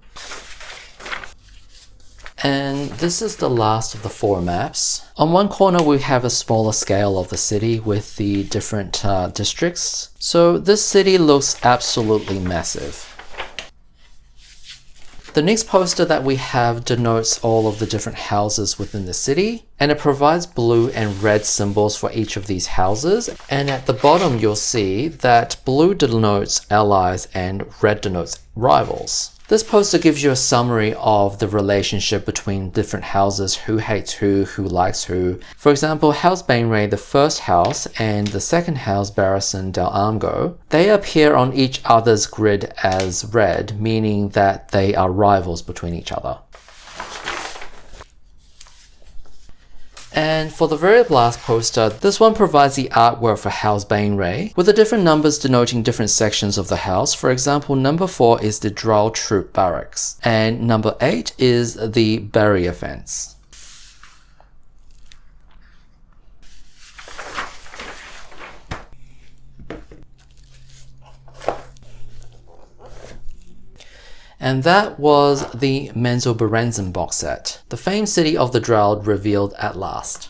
And this is the last of the 4 maps. On one corner we have a smaller scale of the city with the different districts. So this city looks absolutely massive. The next poster that we have denotes all of the different houses within the city, and it provides blue and red symbols for each of these houses. And at the bottom you'll see that blue denotes allies and red denotes rivals. This poster gives you a summary of the relationship between different houses, who hates who likes who. For example, House Bainray, the first house, and the second house, Barristan del Armgo, they appear on each other's grid as red, meaning that they are rivals between each other. And for the very last poster, this one provides the artwork for House Bainray, with the different numbers denoting different sections of the house. For example, number 4 is the Drow Troop Barracks, and number 8 is the Barrier Fence. And that was the Menzoberranzan box set, the famed city of the Drow revealed at last.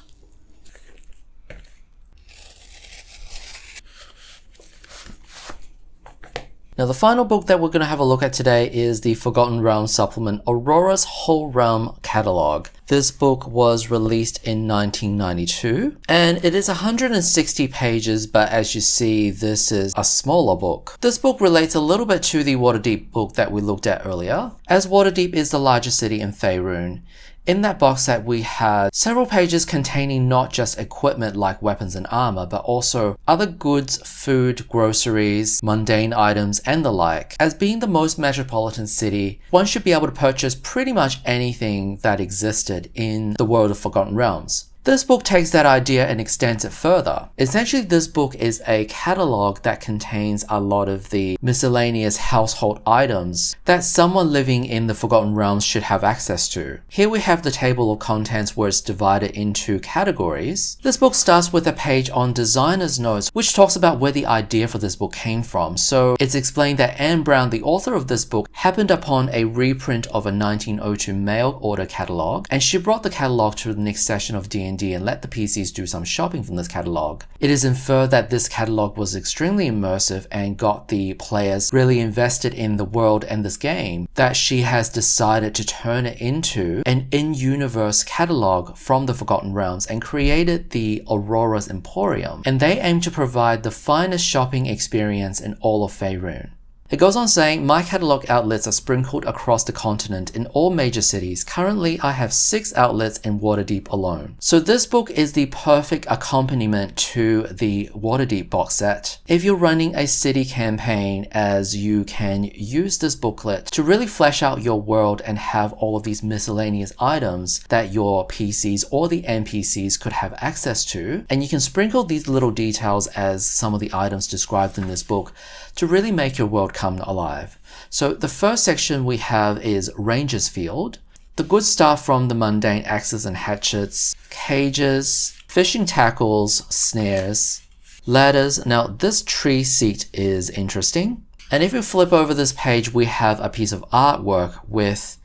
Now the final book that we're going to have a look at today is the Forgotten Realms supplement, Aurora's Whole Realm Catalogue. This book was released in 1992, and it is 160 pages, but as you see, this is a smaller book. This book relates a little bit to the Waterdeep book that we looked at earlier, as Waterdeep is the largest city in Faerun. In that box set, we had several pages containing not just equipment like weapons and armor, but also other goods, food, groceries, mundane items, and the like. As being the most metropolitan city, one should be able to purchase pretty much anything that existed in the world of Forgotten Realms. This book takes that idea and extends it further. Essentially, this book is a catalog that contains a lot of the miscellaneous household items that someone living in the Forgotten Realms should have access to. Here we have the table of contents where it's divided into categories. This book starts with a page on designer's notes, which talks about where the idea for this book came from. So it's explained that Anne Brown, the author of this book, happened upon a reprint of a 1902 mail order catalog, and she brought the catalog to the next session of D&D D&D and let the PCs do some shopping from this catalog. It is inferred that this catalog was extremely immersive and got the players really invested in the world and this game, that she has decided to turn it into an in-universe catalog from the Forgotten Realms and created the Aurora's Emporium, and they aim to provide the finest shopping experience in all of Faerun. It goes on saying, my catalog outlets are sprinkled across the continent in all major cities. Currently, I have 6 outlets in Waterdeep alone. So this book is the perfect accompaniment to the Waterdeep box set. If you're running a city campaign, as you can use this booklet to really flesh out your world and have all of these miscellaneous items that your PCs or the NPCs could have access to. And you can sprinkle these little details as some of the items described in this book to really make your world come alive. So the first section we have is Ranger's Field. The good stuff from the mundane axes and hatchets, cages, fishing tackles, snares, ladders. Now this tree seat is interesting. And if you flip over this page, we have a piece of artwork with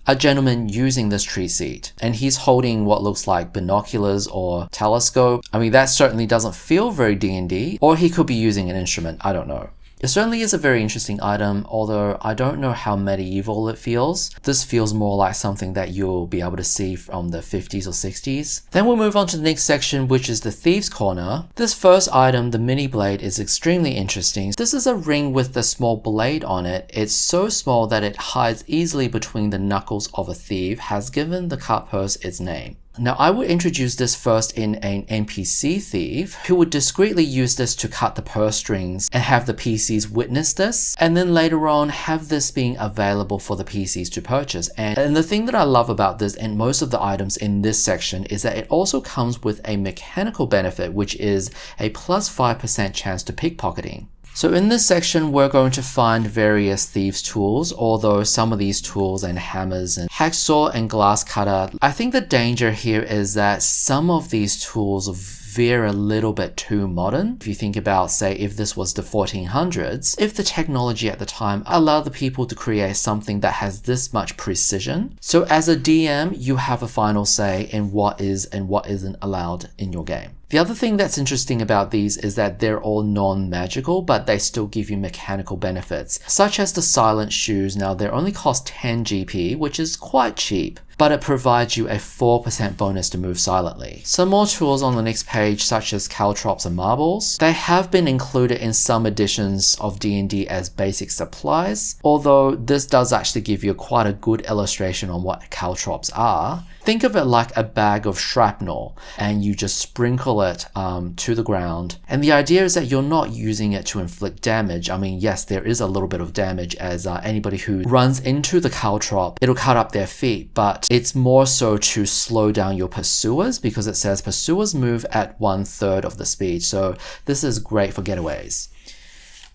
a gentleman using this tree seat, and he's holding what looks like binoculars or telescope. I mean, that certainly doesn't feel very D&D, or he could be using an instrument, I don't know. It certainly is a very interesting item, although I don't know how medieval it feels. This feels more like something that you'll be able to see from the 50s or 60s. Then we'll move on to the next section, which is the Thieves' Corner. This first item, the mini blade, is extremely interesting. This is a ring with a small blade on it. It's so small that it hides easily between the knuckles of a thief, has given the cut purse its name. Now I would introduce this first in an NPC thief who would discreetly use this to cut the purse strings and have the PCs witness this, and then later on have this being available for the PCs to purchase. And the thing that I love about this and most of the items in this section is that it also comes with a mechanical benefit, which is a plus 5% chance to pickpocketing. So in this section, we're going to find various thieves' tools, although some of these tools and hammers and hacksaw and glass cutter, I think the danger here is that some of these tools veer a little bit too modern. If you think about, say, if this was the 1400s, if the technology at the time allowed the people to create something that has this much precision. So as a DM, you have a final say in what is and what isn't allowed in your game. The other thing that's interesting about these is that they're all non-magical, but they still give you mechanical benefits, such as the silent shoes. Now they only cost 10 GP, which is quite cheap, but it provides you a 4% bonus to move silently. Some more tools on the next page, such as caltrops and marbles. They have been included in some editions of D&D as basic supplies, although this does actually give you quite a good illustration on what caltrops are. Think of it like a bag of shrapnel, and you just sprinkle it to the ground. And the idea is that you're not using it to inflict damage. I mean, yes, there is a little bit of damage as anybody who runs into the caltrop, it'll cut up their feet, but it's more so to slow down your pursuers, because it says pursuers move at 1/3 of the speed. So this is great for getaways.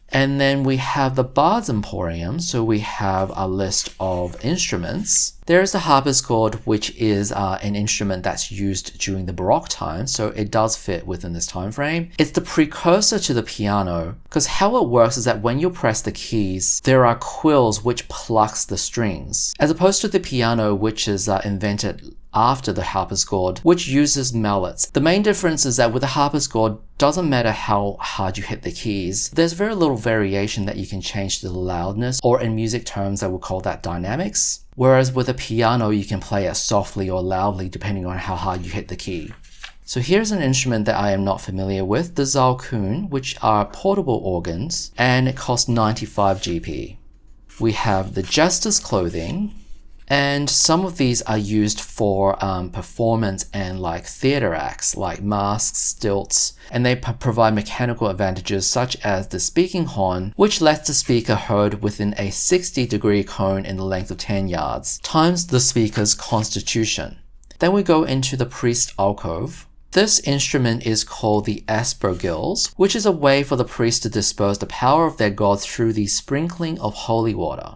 And then we have the Bard's Emporium, so we have a list of instruments. There is the harpsichord, which is an instrument that's used during the Baroque time, so it does fit within this time frame. It's the precursor to the piano, because how it works is that when you press the keys, there are quills which plucks the strings, as opposed to the piano, which is invented after the harpsichord, which uses mallets. The main difference is that with the harpsichord, doesn't matter how hard you hit the keys, there's very little variation that you can change to the loudness, or in music terms, I would call that dynamics. Whereas with a piano, you can play it softly or loudly depending on how hard you hit the key. So here's an instrument that I am not familiar with, the Zalkoon, which are portable organs, and it costs 95 GP. We have the Jester's Clothing, and some of these are used for performance and like theater acts, like masks, stilts, and they provide mechanical advantages such as the speaking horn, which lets the speaker heard within a 60-degree cone in the length of 10 yards, times the speaker's constitution. Then we go into the priest alcove. This instrument is called the aspergills, which is a way for the priest to disperse the power of their god through the sprinkling of holy water.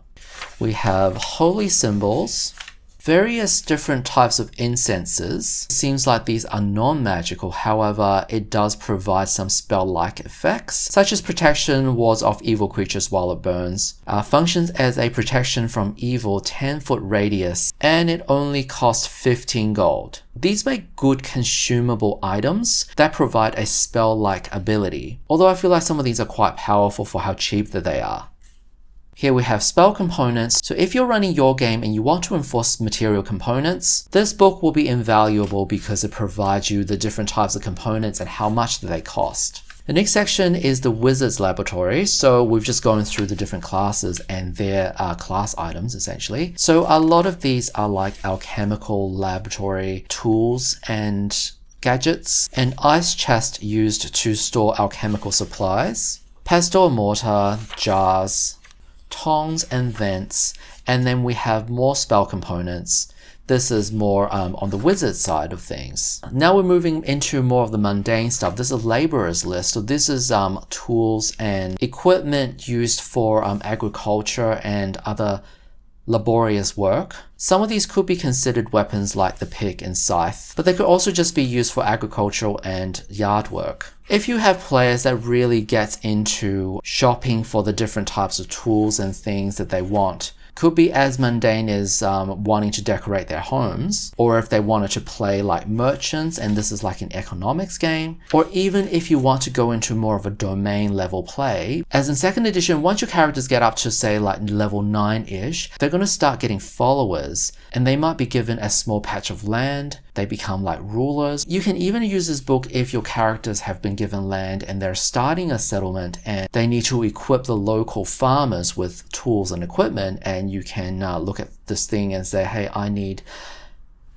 We have holy symbols, various different types of incenses. It seems like these are non-magical, however, it does provide some spell-like effects, such as protection, wards off evil creatures while it burns, functions as a protection from evil 10-foot radius, and it only costs 15 gold. These make good consumable items that provide a spell-like ability, although I feel like some of these are quite powerful for how cheap that they are. Here we have spell components, so if you're running your game and you want to enforce material components, this book will be invaluable because it provides you the different types of components and how much they cost. The next section is the Wizard's Laboratory, so we've just gone through the different classes and their class items essentially. So a lot of these are like alchemical laboratory tools and gadgets, an ice chest used to store alchemical supplies, pestle and mortar, jars, tongs and vents, and then we have more spell components. This is more on the wizard side of things. Now we're moving into more of the mundane stuff. This is a laborer's list. So this is tools and equipment used for agriculture and other laborious work. Some of these could be considered weapons like the pick and scythe, but they could also just be used for agricultural and yard work. If you have players that really get into shopping for the different types of tools and things that they want, could be as mundane as wanting to decorate their homes, or if they wanted to play like merchants and this is like an economics game, or even if you want to go into more of a domain level play. As in 2nd edition, once your characters get up to say like level 9-ish, they're going to start getting followers and they might be given a small patch of land. They become like rulers. You can even use this book if your characters have been given land and they're starting a settlement and they need to equip the local farmers with tools and equipment, and you can look at this thing and say, hey, I need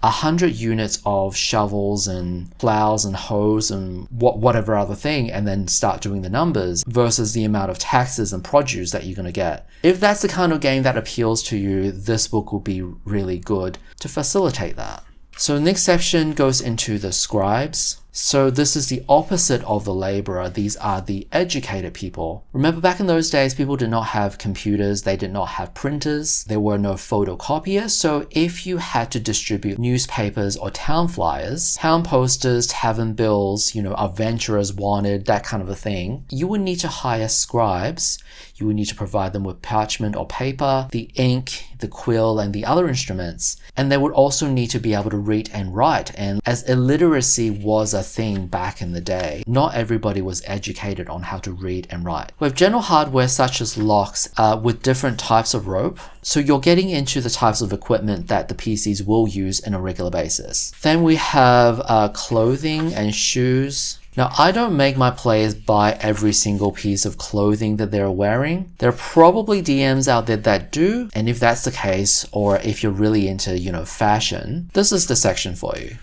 100 units of shovels and plows and hoes and whatever other thing, and then start doing the numbers versus the amount of taxes and produce that you're going to get. If that's the kind of game that appeals to you, this book will be really good to facilitate that. So the next section goes into the scribes. So this is the opposite of the laborer. These are the educated people. Remember, back in those days, people did not have computers. They did not have printers. There were no photocopiers. So if you had to distribute newspapers or town flyers, town posters, tavern bills, adventurers wanted, that kind of a thing, you would need to hire scribes. You would need to provide them with parchment or paper, the ink, the quill, and the other instruments. And they would also need to be able to read and write. And as illiteracy was a thing back in the day, not everybody was educated on how to read and write. We have general hardware such as locks with different types of rope. So you're getting into the types of equipment that the PCs will use on a regular basis. Then we have clothing and shoes. Now, I don't make my players buy every single piece of clothing that they're wearing. There are probably DMs out there that do, and if that's the case, or if you're really into, fashion, this is the section for you.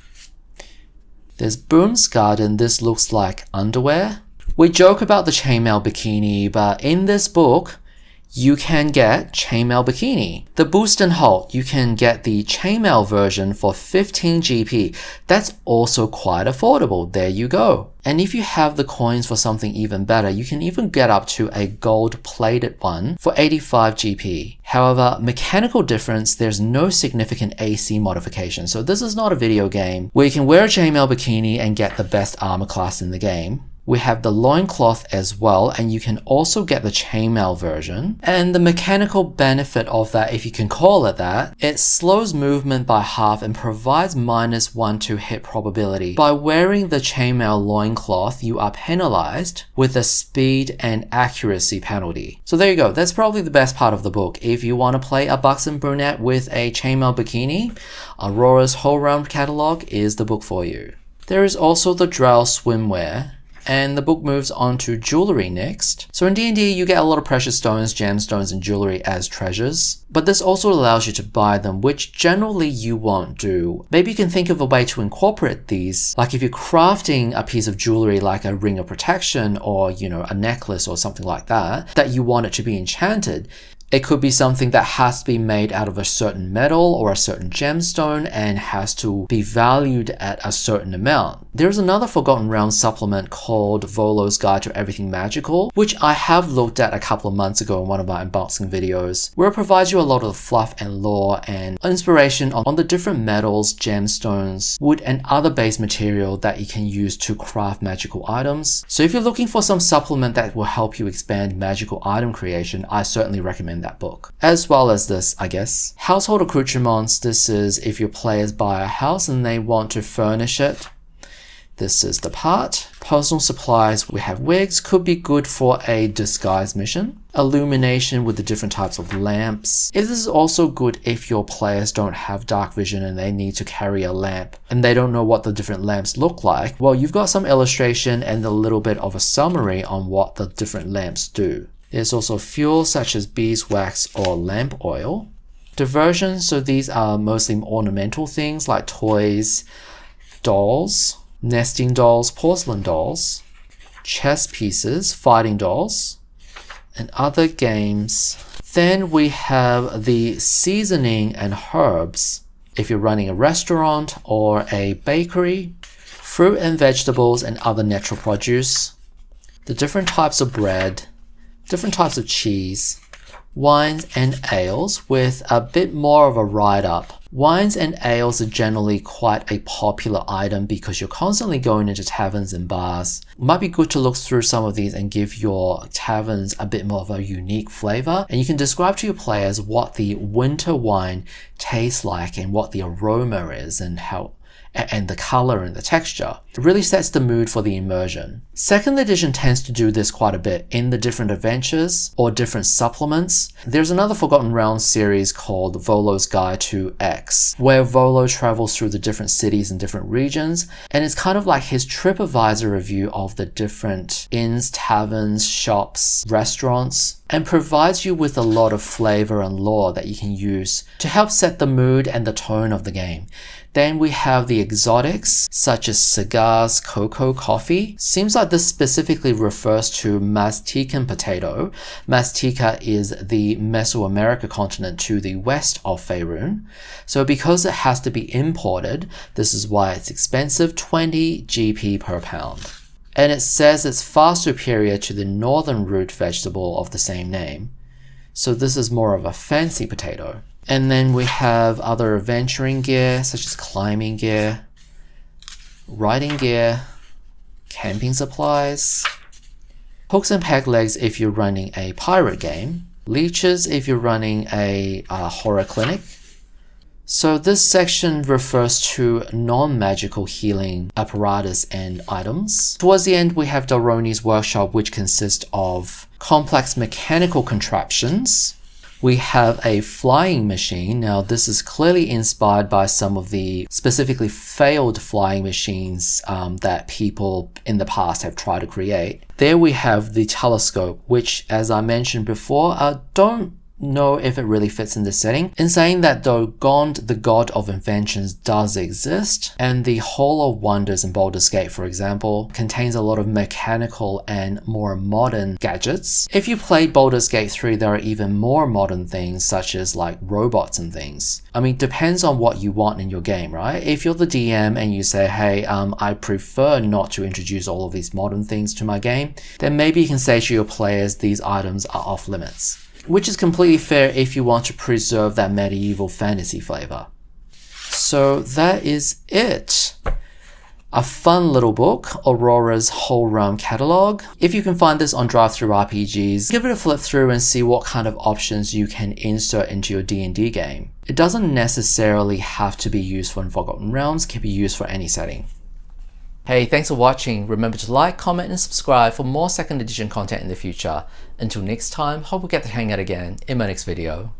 There's Boom's Garden. This looks like underwear. We joke about the chainmail bikini, but in this book, you can get chainmail bikini. The Boost and Halt, you can get the chainmail version for 15 GP. That's also quite affordable. There you go. And if you have the coins for something even better, you can even get up to a gold-plated one for 85 GP. However, mechanical difference, there's no significant AC modification. So this is not a video game where you can wear a chainmail bikini and get the best armor class in the game. We have the loincloth as well, and you can also get the chainmail version. And the mechanical benefit of that, if you can call it that, it slows movement by half and provides -1 to hit probability. By wearing the chainmail loincloth, you are penalized with a speed and accuracy penalty. So there you go. That's probably the best part of the book. If you want to play a buxom brunette with a chainmail bikini, Aurora's Whole Realm Catalogue is the book for you. There is also the Drow swimwear. And the book moves on to jewelry next. So in D&D, you get a lot of precious stones, gemstones, and jewelry as treasures. But this also allows you to buy them, which generally you won't do. Maybe you can think of a way to incorporate these. Like if you're crafting a piece of jewelry like a ring of protection or, a necklace or something like that you want it to be enchanted. It could be something that has to be made out of a certain metal or a certain gemstone and has to be valued at a certain amount. There's another Forgotten Realms supplement called Volo's Guide to Everything Magical, which I have looked at a couple of months ago in one of my unboxing videos, where it provides you a lot of fluff and lore and inspiration on the different metals, gemstones, wood and other base material that you can use to craft magical items. So if you're looking for some supplement that will help you expand magical item creation, I certainly recommend that book. As well as this, I guess. Household accoutrements. This is if your players buy a house and they want to furnish it. This is the part. Personal supplies, we have wigs, could be good for a disguise mission. Illumination with the different types of lamps. This is also good if your players don't have dark vision and they need to carry a lamp and they don't know what the different lamps look like. Well, you've got some illustration and a little bit of a summary on what the different lamps do. There's also fuel such as beeswax or lamp oil. Diversion, so these are mostly ornamental things like toys, dolls, nesting dolls, porcelain dolls, chess pieces, fighting dolls, and other games. Then we have the seasoning and herbs. If you're running a restaurant or a bakery, fruit and vegetables and other natural produce, the different types of bread, different types of cheese, wines and ales with a bit more of a write-up. Wines and ales are generally quite a popular item because you're constantly going into taverns and bars. It might be good to look through some of these and give your taverns a bit more of a unique flavor. And you can describe to your players what the winter wine tastes like and what the aroma is and the color and the texture. It really sets the mood for the immersion. Second edition tends to do this quite a bit in the different adventures or different supplements. There's another Forgotten Realms series called Volo's Guide to X, where Volo travels through the different cities and different regions, and it's kind of like his TripAdvisor review of the different inns, taverns, shops, restaurants, and provides you with a lot of flavor and lore that you can use to help set the mood and the tone of the game. Then we have the exotics, such as cigars, cocoa, coffee. Seems like this specifically refers to Maztecan potato. Mazteca is the Mesoamerica continent to the west of Faerun. So because it has to be imported, this is why it's expensive, 20 GP per pound. And it says it's far superior to the northern root vegetable of the same name. So this is more of a fancy potato. And then we have other adventuring gear, such as climbing gear, riding gear, camping supplies, hooks and peg legs if you're running a pirate game, leeches if you're running a horror clinic. So this section refers to non-magical healing apparatus and items. Towards the end, we have Dalroni's workshop, which consists of complex mechanical contraptions. We have a flying machine. Now, this is clearly inspired by some of the specifically failed flying machines that people in the past have tried to create. There we have the telescope, which, as I mentioned before, don't know if it really fits in this setting. In saying that though, Gond, the god of inventions, does exist, and the Hall of Wonders in Baldur's Gate, for example, contains a lot of mechanical and more modern gadgets. If you played Baldur's Gate 3, there are even more modern things such as like robots and things. I mean, depends on what you want in your game, right? If you're the DM and you say, hey, I prefer not to introduce all of these modern things to my game, then maybe you can say to your players, these items are off limits. Which is completely fair if you want to preserve that medieval fantasy flavor. So that is it. A fun little book, Aurora's Whole Realm Catalogue. If you can find this on DriveThruRPGs, give it a flip through and see what kind of options you can insert into your D&D game. It doesn't necessarily have to be used for Forgotten Realms, it can be used for any setting. Hey, thanks for watching. Remember to like, comment and subscribe for more 2nd edition content in the future. Until next time, hope we get to hang out again in my next video.